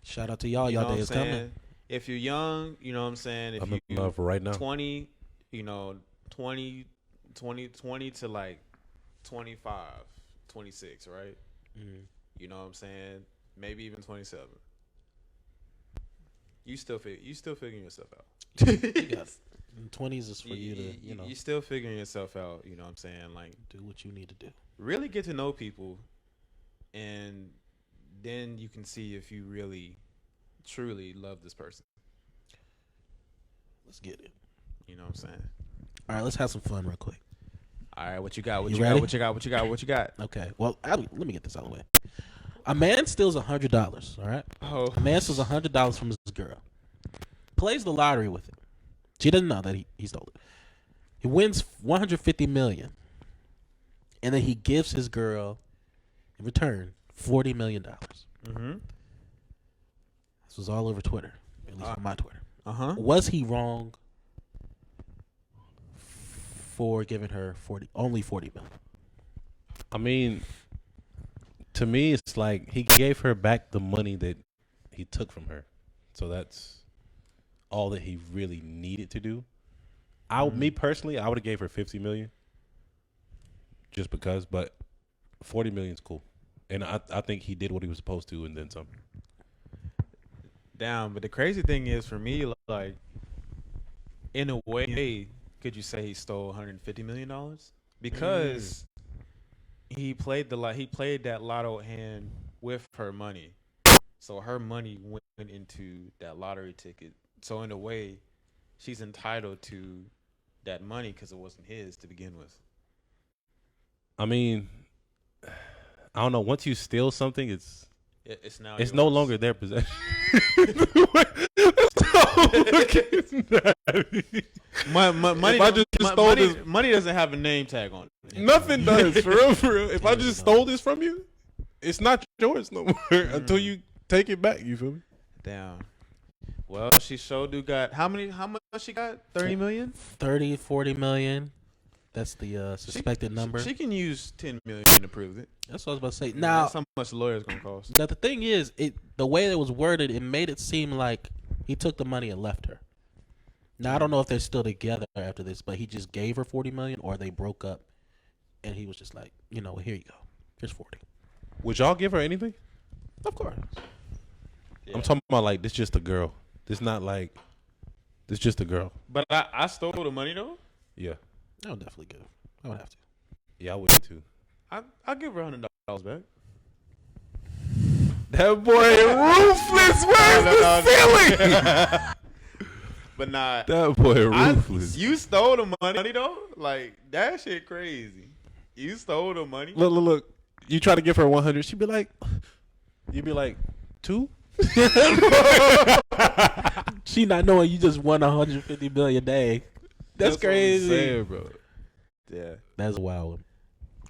Shout out to y'all. Y'all day is coming. If you're young, you know what I'm saying. If I'm in love right now. 20, 20 to like 25, 26, right? Mm-hmm. You know what I'm saying. Maybe even 27. You still figuring yourself out. You got 20s is for you to, You're still figuring yourself out. You know what I'm saying. Like, do what you need to do. Really get to know people, and then you can see if you really, truly love this person. Let's get it. You know what I'm saying? All right, let's have some fun real quick. All right, what you got? What You you ready? got? What you got? Okay, well, let me get this out of the way. A man steals $100, all right? Oh. A man steals $100 from his girl. Plays the lottery with it. She doesn't know that he stole it. He wins $150 million. And then he gives his girl, in return, $40 million. Mm-hmm. This was all over Twitter, at least on my Twitter. Uh-huh. Was he wrong for giving her only $40 million? I mean, to me, it's like he gave her back the money that he took from her. So that's all that he really needed to do. Me personally, I would have gave her $50 million. Just because, but $40 million is cool, and I think he did what he was supposed to, and then some. Down, but the crazy thing is, for me, like, in a way, could you say he stole $150 million? Because he played that lotto hand with her money, so her money went into that lottery ticket. So in a way, she's entitled to that money because it wasn't his to begin with. I mean, I don't know. Once you steal something, it's now it's yours. no longer their possession. Money doesn't have a name tag on it. Nothing does, for real. If I just stole this from you, it's not yours no more until you take it back. You feel me? Damn. Well, she showed you got how much she got? 30 million? 30, 40 million. That's the suspected number. She can use 10 million to prove it. That's what I was about to say. Now, that's how much the lawyer's gonna cost. Now the thing is, the way it was worded, it made it seem like he took the money and left her. Now I don't know if they're still together after this, but he just gave her 40 million, or they broke up, and he was just like, here you go, here's 40. Would y'all give her anything? Of course. Yeah. I'm talking about like this. Just a girl. This not like this. Just a girl. But I stole the money though. Yeah. I would definitely give. I would have to. Yeah, I would too. I'll give her $100 back. That boy ruthless. Where's the ceiling? But nah, That boy ruthless. you stole the money though. Like that shit crazy. You stole the money. Look. You try to give her 100. She'd be like, you'd be like, 2? She not knowing you just won 150 million a day. That's crazy, what I'm saying, bro. Yeah. That's wild.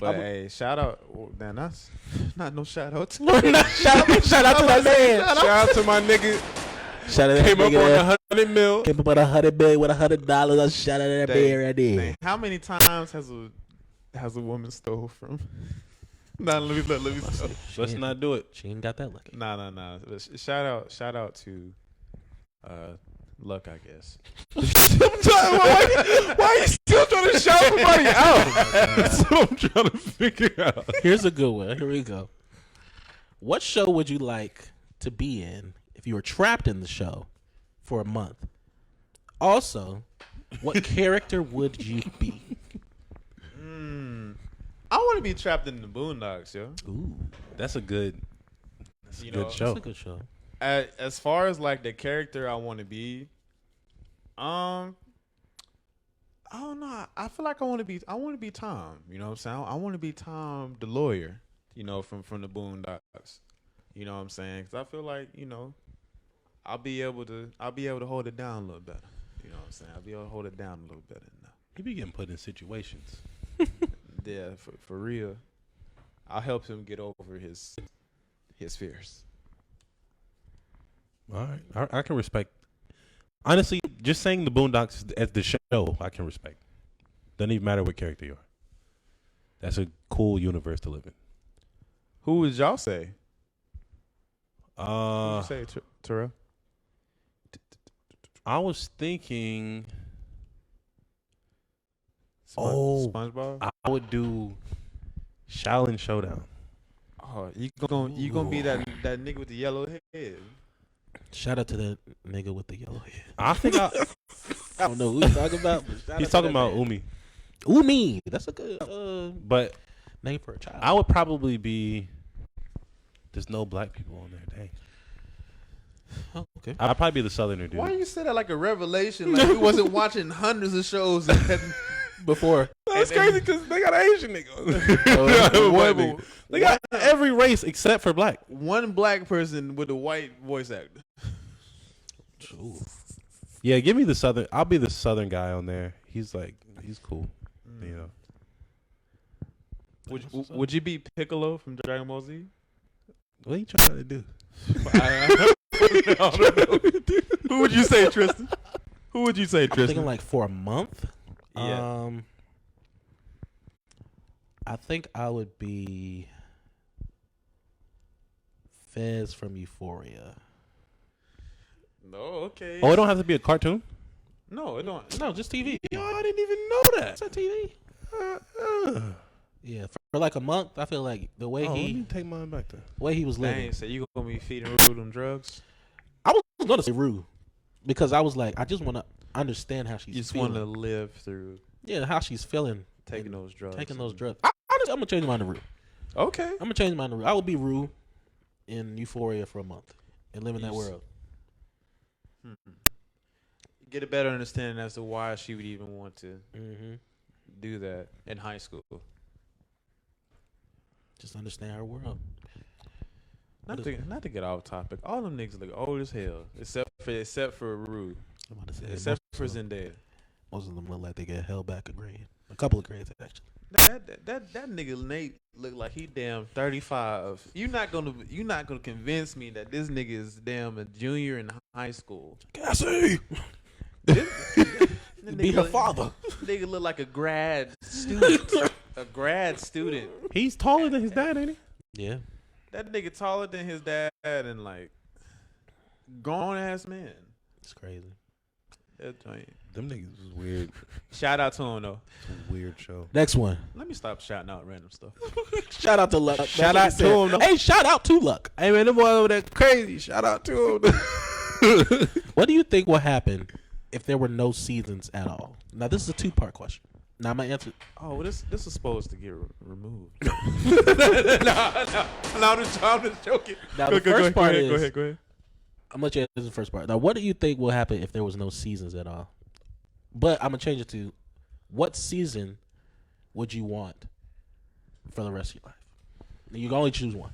But hey, shout out. Man, that's not no shout out. shout out to that man. Shout out to my nigga. Shout out to that Came up nigga. on 100 mil. Came up on 100 million with $100. I shout out to that man right there. Dang, how many times has a woman stole from? Nah, let me stop. Let's not do it. She ain't got that lucky. Nah. Shout out to Luck, I guess. Why are you still trying to shout somebody out? That's what I'm trying to figure out. Here's a good one. Here we go. What show would you like to be in if you were trapped in the show for a month? Also, what character would you be? I want to be trapped in the Boondocks, yo. Ooh, That's a good show. that's a good show. As far as like the character I want to be, I don't know. I feel like I want to be Tom. You know what I'm saying? I want to be Tom, the lawyer. You know, from the Boondocks. You know what I'm saying? Because I feel like I'll be able to hold it down a little better. You know what I'm saying? I'll be able to hold it down a little better now. He be getting put in situations. Yeah, for real. I'll help him get over his fears. All right. I can respect. Honestly, just saying the Boondocks as the show, I can respect. Doesn't even matter what character you are. That's a cool universe to live in. Who would y'all say? Who would you say, Terrell? I was thinking. SpongeBob. I would do Shaolin Showdown. Oh, you gonna be that nigga with the yellow head? Shout out to that nigga with the yellow hair. I think I don't know who he's talking about. he's talking about Umi. Umi. That's a good But name for a child. I would probably be. There's no black people on there. Dang. Oh, okay. I'd probably be the Southerner dude. Why you say that like a revelation? Like you wasn't watching hundreds of shows Before. That's crazy because they got an Asian nigga. They got every race except for black. One black person with a white voice actor. Ooh. Yeah, give me the Southern. I'll be the Southern guy on there. He's cool. You know. Would you be Piccolo from Dragon Ball Z? What are you trying to do? Who would you say, Tristan? Who would you say, I'm Tristan? thinking like for a month. Yeah. I think I would be Fez from Euphoria. No, okay. Oh, it don't have to be a cartoon. No, it don't. No, just TV. Yo, I didn't even know that. It's on TV. Yeah, for like a month. I feel like the way Let he me take mine back there. the way he was living. Dang, so you gonna be feeding Rue them drugs? I was gonna say Rue because I was like, I just want to understand how she's You just feeling. want to live through How she's feeling taking those drugs. taking those drugs. Honestly, I'm gonna change mine to Rue. Okay. I'm gonna change mine to Rue. I would be Rue in Euphoria for a month and live in that world. Get a better understanding as to why she would even want to Mm-hmm. do that in high school. Just understand her world. Not to get off topic. All them niggas look old as hell, except for Rue, I'm about to say except for Zendaya. most of them look like they get held back a grade, a couple of grades actually. That nigga Nate look like he damn 35. You not gonna convince me that this nigga is damn a junior in high school. Cassie, be her father. Nigga look like a grad student. A grad student. He's taller than his dad, ain't he? Yeah, That nigga taller than his dad and like grown ass man. it's crazy. That joint. Them niggas was weird. Shout out to him though. It's a weird show. Next one. Let me stop shouting out random stuff. Shout out to Luck. Shout out to him, though. Hey, shout out to Luck. Hey man, them boys over there crazy. Shout out to him. What do you think will happen if there were no seasons at all? Now, this is a two-part question. Now my answer. Oh, well, this is supposed to get removed. no, I'm just joking. Now the first part is. Go ahead. I'm gonna let you answer the first part. Now, what do you think will happen if there was no seasons at all? But I'm gonna change it to, what season would you want for the rest of your life? You can only choose one.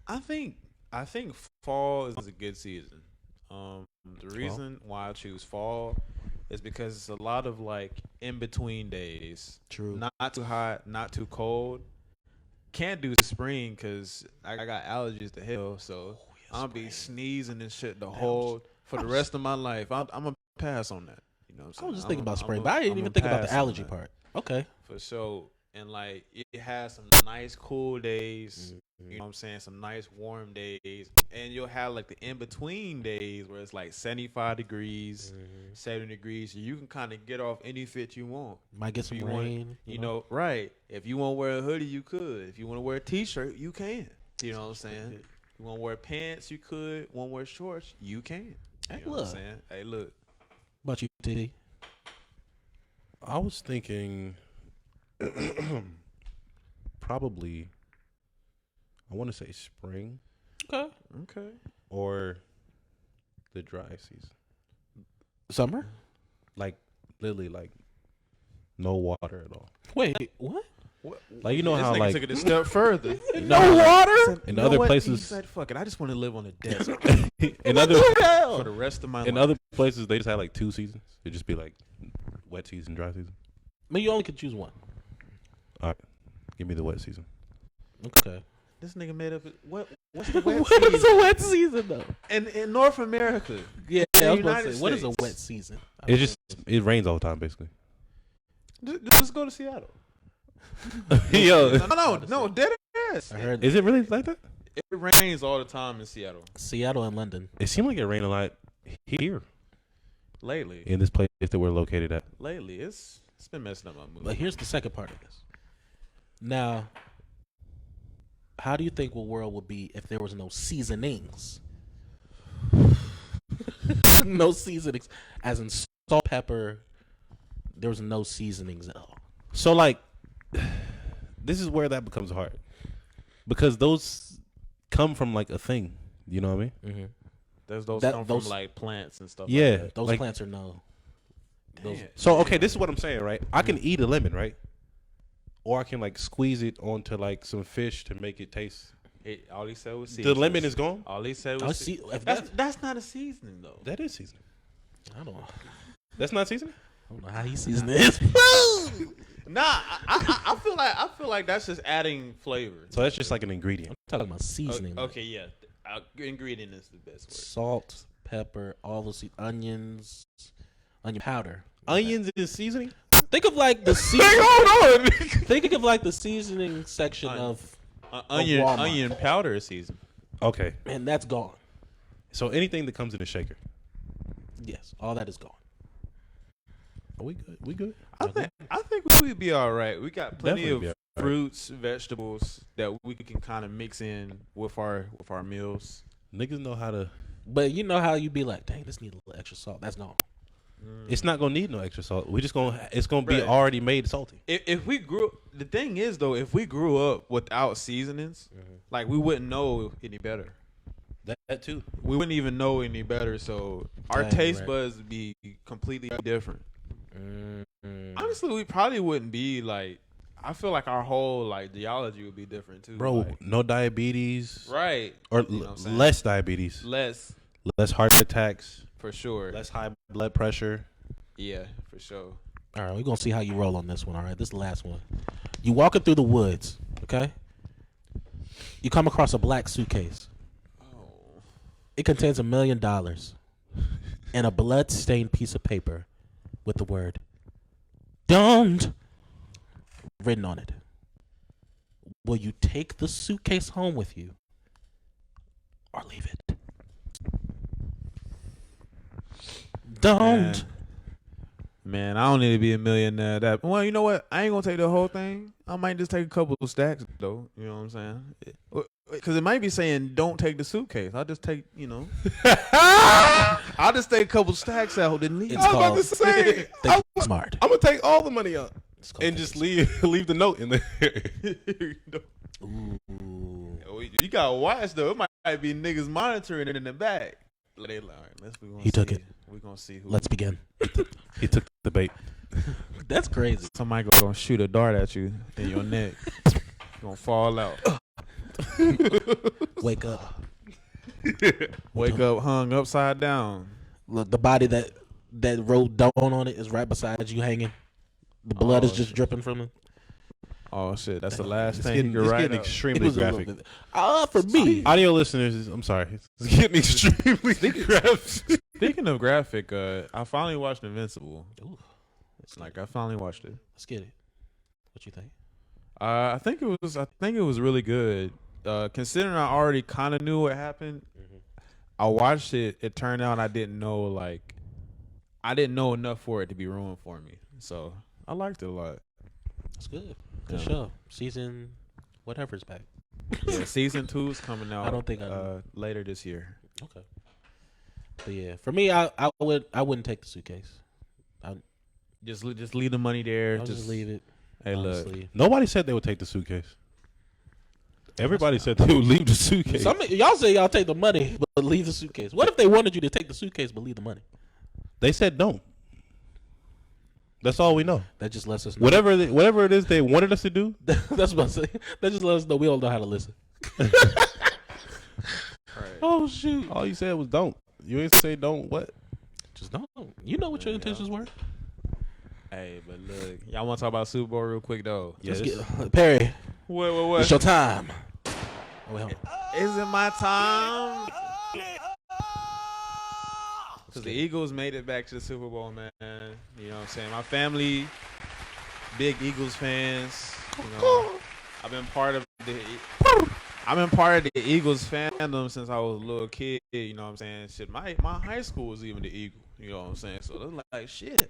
I think fall is a good season. The reason why I choose fall is because it's a lot of like in between days. True. Not too hot, not too cold. Can't do spring because I got allergies to hell, so I'm gonna be sneezing and shit for the rest of my life. I'm gonna pass on that. You know what I'm saying? I was just thinking about spring, but I didn't even think about the allergy part. Okay. For sure. And like it has some nice cool days, you know what I'm saying? Some nice warm days. And you'll have like the in between days where it's like 75 degrees, 70 degrees. So you can kind of get off any fit you want. Might get some you rain. You know, right. If you want to wear a hoodie, you could. If you want to wear a t-shirt, you can. You know what I'm saying? If you want to wear pants, you could. Want to wear shorts, you can. Hey, you know what I'm saying? Hey, look. What about you, T? I was thinking probably, I want to say spring. Okay. Or the dry season. Summer? Like, literally, like, no water at all. Wait, what? Like, you know this how, nigga like, took it a step further. No water? In other places, He said, "Fuck it, I just want to live on a desert in other for the rest of my life." in other places, they just had like 2 seasons. It'd just be like wet season, dry season. But you only could choose one. All right, give me the wet season. Okay. This nigga made up. What's the wet What season? is a wet season though? In North America? Yeah, In I the was about to United say, what is a States. wet season? It rains all the time, basically. Just go to Seattle. Yo, No, dead ass. I heard is it really like that? It rains all the time in Seattle Seattle and London. It seemed like it rained a lot here lately. in this place that we're located at. Lately, it's been messing up my mood. But here's the second part of this. Now, how do you think the world would be if there was no seasonings? No seasonings, as in salt, pepper. There was no seasonings at all. So, like, this is where that becomes hard because those come from like a thing. You know what I mean? Mm-hmm. Those come from like plants and stuff. Yeah, like that. Those like, plants are no. Those, So okay, this is what I'm saying, right? I can eat a lemon, right? Or I can like squeeze it onto like some fish to make it taste. All he said was The seasonings. lemon is gone. All he said I was see, if that's not a seasoning though. That is seasoning. I don't know. That's not seasoning. I don't know how he seasoned this. Nah, I feel like that's just adding flavor. So that's just like an ingredient. I'm talking about seasoning. Okay, yeah. Ingredient is the best word. Salt, pepper, all those onions, onion powder. Onions is seasoning. Think of like the seasoning. Hold on. Think of like the seasoning section of Walmart. Onion powder is seasoned. Okay, and that's gone. so anything that comes in a shaker. Yes, all that is gone. Are we good? We good? I think we'd be all right. We got plenty Definitely be of all right. fruits, vegetables that we can kind of mix in with our meals. Niggas know how to. But you know how you be like, dang, this need a little extra salt. That's gone. It's not gonna need no extra salt. We just gonna. It's gonna be Right. already made salty. If we grew, the thing is though, if we grew up without seasonings, like we wouldn't know any better. That too. We wouldn't even know any better. So our Dang, taste right. buds would be completely different. Mm-hmm. Honestly, we probably wouldn't be like. I feel like our whole like geology would be different too, Bro, like- no diabetes. Right? Or You know what I'm saying? less diabetes. Less Less heart attacks. for sure. Less high blood pressure. Yeah, for sure. All right, we're going to see how you roll on this one, all right? This is the last one. You walking through the woods, okay? You come across a black suitcase. Oh, It contains $1 million and a blood-stained piece of paper with the word "Don't" written on it. Will you take the suitcase home with you or leave it? Don't. Man, I don't need to be a millionaire. Well, you know what? I ain't gonna take the whole thing. I might just take a couple of stacks though. You know what I'm saying? Because it might be saying don't take the suitcase. I'll just take, I'll just take a couple stacks out. Then leave. It's I was about to called say, think smart. I'm gonna take all the money out It's called and just leave the note in there. Ooh. You gotta watch though. It might be niggas monitoring it in the back. They like, He took it. We're gonna see who. Let's begin. He took the bait. That's crazy. Somebody gonna shoot a dart at you in your neck. You're gonna fall out. Wake up. Wake up hung upside down. Look, the body that wrote "don't" on it is right beside you, hanging. The blood is just shit. dripping from it. Oh shit, that's the last It's thing getting, you can it's write getting up. extremely graphic. For me, Audio listeners, I'm sorry. It's getting extremely graphic. Speaking of graphic, I finally watched Invincible. Ooh, I finally watched it. let's get it. What you think? I think it was really good. Considering I already kind of knew what happened, I watched it. It turned out I didn't know enough for it to be ruined for me. So I liked it a lot. It's good. Good Yeah. show. Season whatever's back. Yeah, season 2 is coming out. I don't think I know. later this year. Okay. But yeah, for me, I wouldn't take the suitcase. Just leave the money there. I'll just leave it. Hey, look. Honestly. Nobody said they would take the suitcase. Everybody said they would leave the suitcase. Y'all say y'all take the money but leave the suitcase. What if they wanted you to take the suitcase but leave the money? They said don't. That's all we know. That just lets us know. Whatever it is they wanted us to do. That's what I'm saying. That just lets us know we all know how to listen. Right. Oh shoot! All you said was don't. You ain't say don't what? Just don't. You know what your intentions were. Hey, but look, y'all want to talk about Super Bowl real quick though? Just Perry. What? It's your time. Oh, wait, hold on. Is it my time? Because the Eagles made it back to the Super Bowl, man. You know what I'm saying? My family, big Eagles fans. You know, I've been part of the Eagles fandom since I was a little kid. You know what I'm saying? Shit, my high school was even the Eagle. You know what I'm saying? So they're like, shit,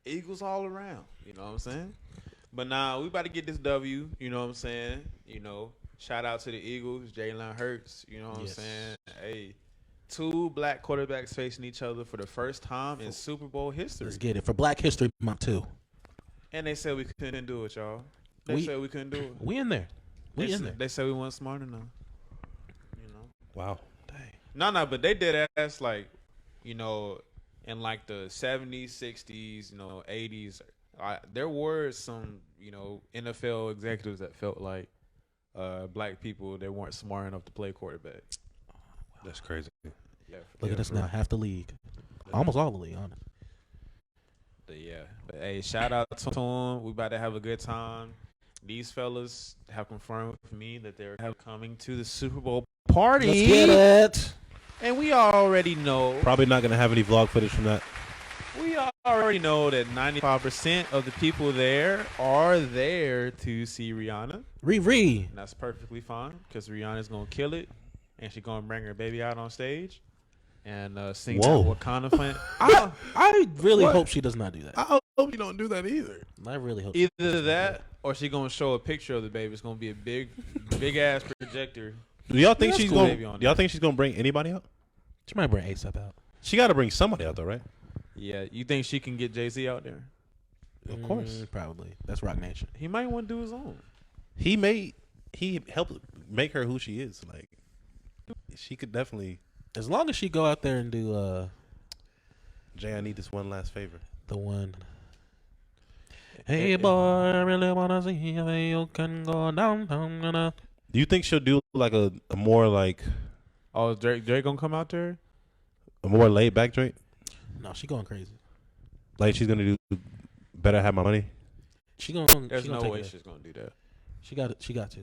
Eagles all around. You know what I'm saying? But now we about to get this W. You know what I'm saying? You know, shout out to the Eagles, Jalen Hurts. You know what I'm saying? Hey. 2 black quarterbacks facing each other for the first time in Super Bowl history. Let's get it for Black History Month too. And they said we couldn't do it, y'all. They said we couldn't do it. We in there. They said we weren't smart enough. You know. Wow. Dang. No, but they did ask in like the 70s, 60s, 80s. There were some, NFL executives that felt like black people they weren't smart enough to play quarterback. That's crazy. Yeah, Look at us now, half the league, almost all the league, honest. But hey, shout out to them. We about to have a good time. These fellas have confirmed with me that they're coming to the Super Bowl party. Let's get it. And we already know. Probably not gonna have any vlog footage from that. We already know that 95% of the people there are there to see Rihanna. Riri. And that's perfectly fine because Rihanna's gonna kill it. And she's gonna bring her baby out on stage and sing that Wakanda fan. I really hope she does not do that. I hope you don't do that either. I really hope Either that or she's gonna show a picture of the baby. It's gonna be a big ass projector. Do y'all think she's cool. gonna? Do y'all think she's gonna bring anybody out? she might bring ASAP out. She got to bring somebody out though, right? Yeah, you think she can get Jay-Z out there? Of course. Probably. That's Rock Nation. He might want to do his own. He helped make her who she is. Like she could definitely. As long as she go out there and do Jay, I need this one last favor. the one. Hey boy, I really wanna see if you can go downtown. Do you think she'll do like a more like Oh, is Drake gonna come out there? a more laid back Drake? No, she going crazy. Like she's gonna do Better Have My Money? She gonna. There's she no gonna way take it. she's gonna do that. She got it. She got to.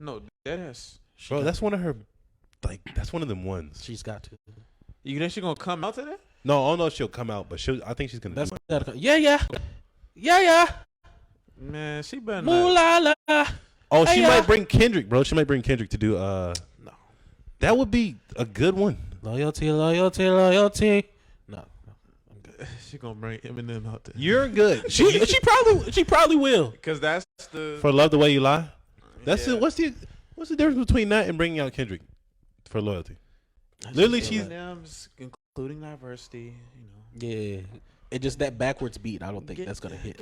No, that's. Bro, that's one of her. Like that's one of them ones. She's got to. You think she's gonna come out to that? No, I don't know if she'll come out, but I think she's gonna. That's do it. gotta come. Yeah. Man, she better Mooh not. la la. Oh, she Hey, might bring Kendrick, bro. She might bring Kendrick to do. No. That would be a good one. Loyalty. No, I'm good. She gonna bring Eminem out there. You're good. She probably will. Because that's the For Love the Way You Lie. That's yeah. it. What's the difference between that and bringing out Kendrick for Loyalty? Literally, she's Eminem's including diversity. You know. Yeah. It just that backwards beat. I don't think that's gonna hit.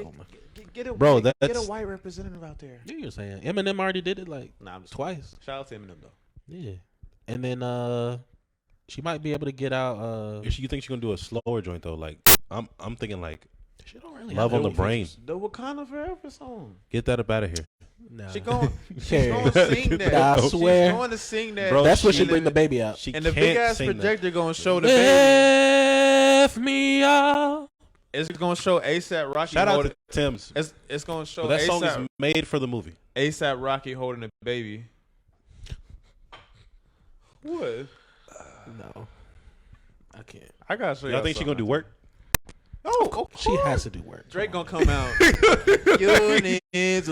Get a white representative out there. Yeah, you're saying Eminem already did it like Nah, I'm just twice. Shout out to Eminem though. Yeah, and then she might be able to get out. You think she's gonna do a slower joint though? Like I'm thinking like She don't really Love have on the that Brain. The Wakanda Forever song. Get that up out of here. Nah. She going Yeah. to sing that. Nah, I swear. She's going to sing that. Bro, That's when she she bring the baby out. She and the can't big ass sing projector going to show the baby. Lift me up. It's going to show ASAP Rocky. Shout out to Tim's. It's going to show But that song is ASAP, made for the movie. ASAP Rocky holding a baby. What? No, I can't. I gotta show you. Y'all think she gonna do work? Oh, She has to do work. Drake gonna come out. If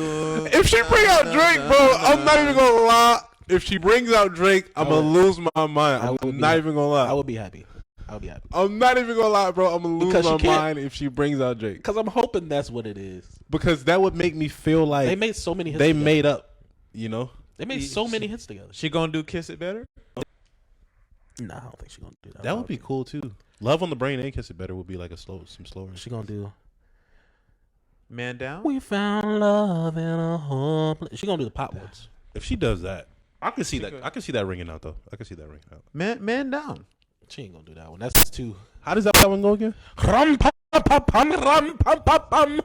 If she bring out Drake, bro, I'm not even gonna lie. If she brings out Drake, I'm gonna lose my mind. I'm not even gonna lie. I would be happy. I'm not even gonna lie, bro. I'm gonna lose Because she my can't- mind if she brings out Drake. Because I'm hoping that's what it is. Because that would make me feel like They made so many hits they together. made up, you know? They made so many hits together. she gonna do Kiss It Better? Nah, I don't think she's gonna do that. That would be cool too. Love on the Brain and Kiss It Better would be like some slower. She gonna do. Man Down? We found love in a home. She gonna do the pop ones. If she does that, I can see She that. could. I can see that ringing out though. I can see that ringing out. Man Down. She ain't gonna do that one. That's too. How does that one go again? Rum pum pum pum rum pum pum pum.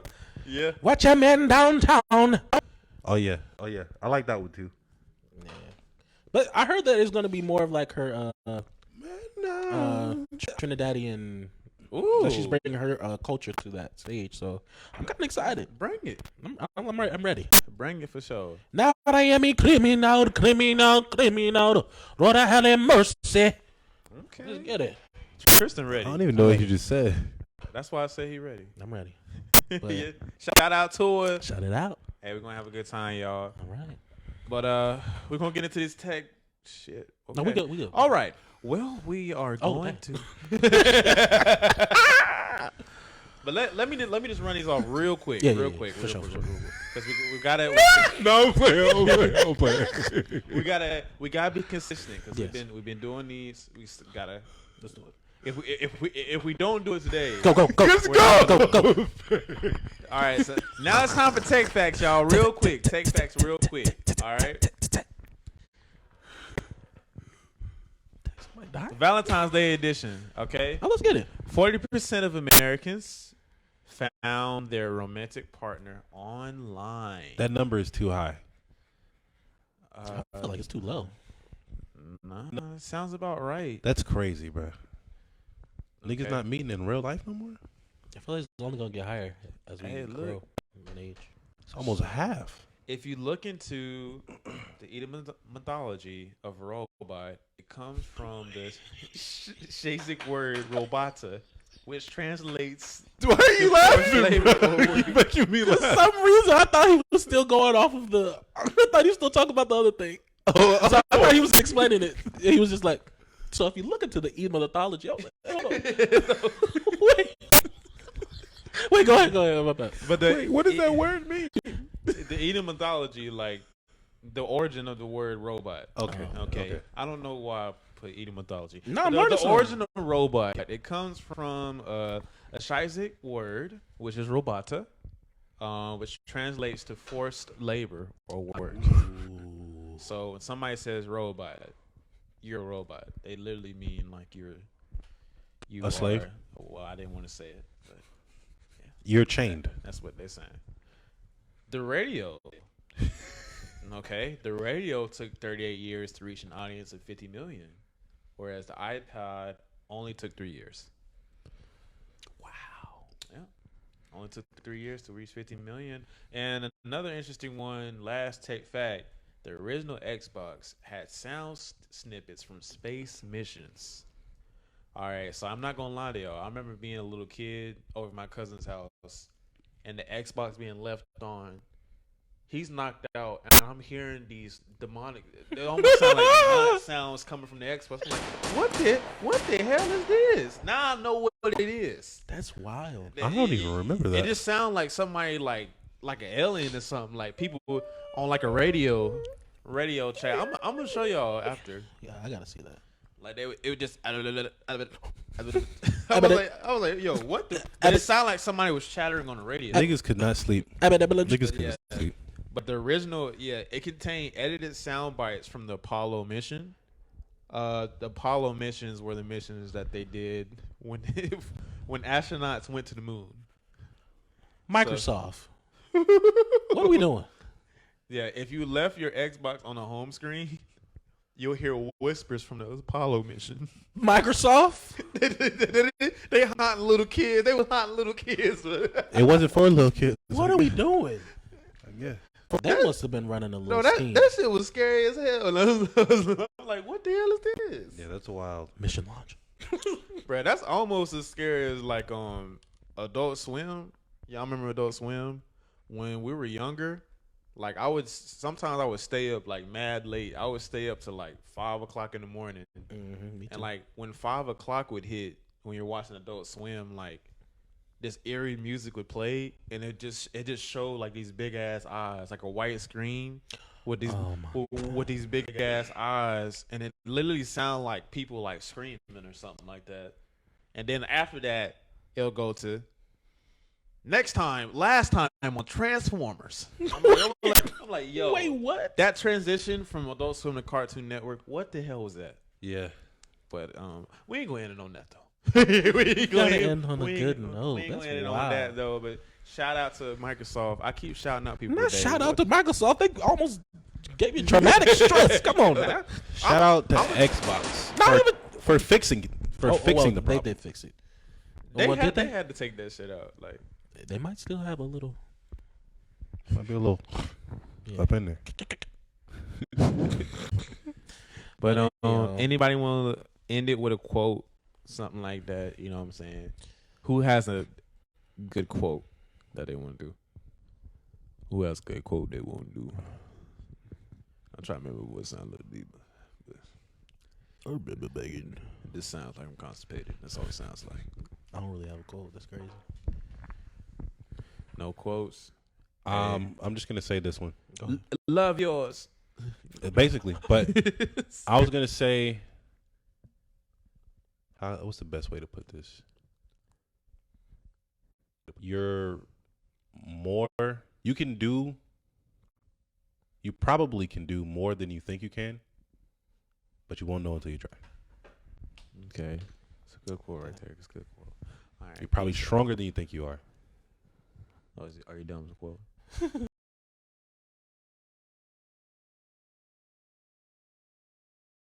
Yeah. Watch your man downtown. Oh yeah. I like that one too. Yeah. But I heard that it's gonna be more of like her Trinidadian. Ooh. That she's bringing her culture to that stage. So I'm kind of excited. Bring it. I'm ready. Bring it for sure. Now I am a criminal. Lord, I have a mercy. Okay. Let's get it. Tristan ready. I don't even know what you just said. That's why I say he ready. I'm ready. Yeah. Shout out to her. Shout it out. Hey, we're gonna have a good time, y'all. All right. But we're gonna get into this tech shit. Okay. No, we good. All right. Well, we are going to. But let me just run these off real quick. Real quick. For sure. Because we gotta. No, I'm playing. we gotta be consistent because Yes. we've been doing these. We gotta. Let's do it. If we don't do it today, Go. Let's go. all right. So now it's time for Tech Facts, y'all. Real quick. Tech Facts, real quick. All right. Valentine's Day edition. Okay. Oh, let's get it. 40% of Americans found their romantic partner online. That number is too high. I feel like it's too low. Nah, it sounds about right. That's crazy, bro. Niggas Okay. not meeting in real life no more. I feel like it's only gonna get higher as we Hey, grow look. in age. It's almost half. If you look into the etymology of robot, it comes from the Shasic word robota, which translates. Why are you laughing, bro? You making me For some reason, I thought he was still going off of the. I thought he was still talking about the other thing. So I thought he was explaining it. He was just like, so if you look into the etymology, I was like, hold on. Wait, go ahead. My bad. But what does that word mean? The etymology, like the origin of the word robot. Okay. I don't know why I put etymology. No, I'm the learning something. origin of robot. It comes from a Shasic word, which is robota, which translates to forced labor or work. So when somebody says robot, you're a robot. They literally mean like you A slave? Well, I didn't want to say it, but You're chained. that's what they're saying. The radio. Okay, the radio took 38 years to reach an audience of 50 million, whereas the iPod only took 3 years. Wow. Yeah, only took 3 years to reach 50 million. And another interesting one, last tech fact, the original Xbox had sound snippets from space missions. All right, so I'm not going to lie to y'all. I remember being a little kid over at my cousin's house and the Xbox being left on. He's knocked out, and I'm hearing these demonic. They almost sound like demonic sounds coming from the Xbox. I'm like, what the hell is this? Now I know what what it is. That's wild. I don't even remember that. It just sounds like somebody like an alien or something. Like people on like a radio chat. I'm gonna show y'all after. Yeah, I gotta see that. Like it would just. I was like, yo, what the? It sounded like somebody was chattering on the radio. Niggas could not sleep. Niggas could Yeah. not sleep. But the original, it contained edited sound bites from the Apollo mission. The Apollo missions were the missions that they did when when astronauts went to the moon. Microsoft. What are we doing? Yeah, if you left your Xbox on the home screen, you'll hear whispers from the Apollo mission. Microsoft? They hunting little kids. They was hunting little kids. It wasn't for little kids. What are we doing? Yeah. That must have been running a little No, scheme. that shit was scary as hell. I'm like, what the hell is this? Yeah, that's wild. Mission launch. Bruh, that's almost as scary as like Adult Swim. Y'all remember Adult Swim? When we were younger, like sometimes I would stay up like mad late. I would stay up to like 5 o'clock in the morning. Me too. And like when 5 o'clock would hit, when you're watching Adult Swim, like this eerie music would play, and it just showed like these big ass eyes, like a white screen with these big ass eyes, and it literally sounded like people like screaming or something like that. And then after that, it'll go to last time on Transformers. I'm like, yo, wait, what? That transition from Adult Swim to Cartoon Network, what the hell was that? Yeah. But we ain't going to end on that though. we ain't Gotta going end on a good note. We ain't That's going to end on wild. that though. But shout out to Microsoft. I keep shouting out people. Not today. shout out to Microsoft. They almost gave me traumatic stress. Come on, man. Shout out to Xbox for fixing the Well, problem. They did fix it. They Well, had, did they had to take that shit out. Like They might still have a little. Might be a little up in there. But Yeah. anybody want to end it with a quote, something like that? You know what I'm saying? Who has a good quote that they want to do? Who has a good quote they want to do? I'm trying to remember what sound a little deeper. I remember begging. This sounds like I'm constipated. That's all it sounds like. I don't really have a quote. That's crazy. No quotes. I'm just gonna say this one. Love yours. Basically, but I was gonna say, what's the best way to put this? You probably can do more than you think you can, but you won't know until you try. Okay, it's a good quote right there. It's a good quote. All right. You're probably stronger than you think you are. Are you done with the quote?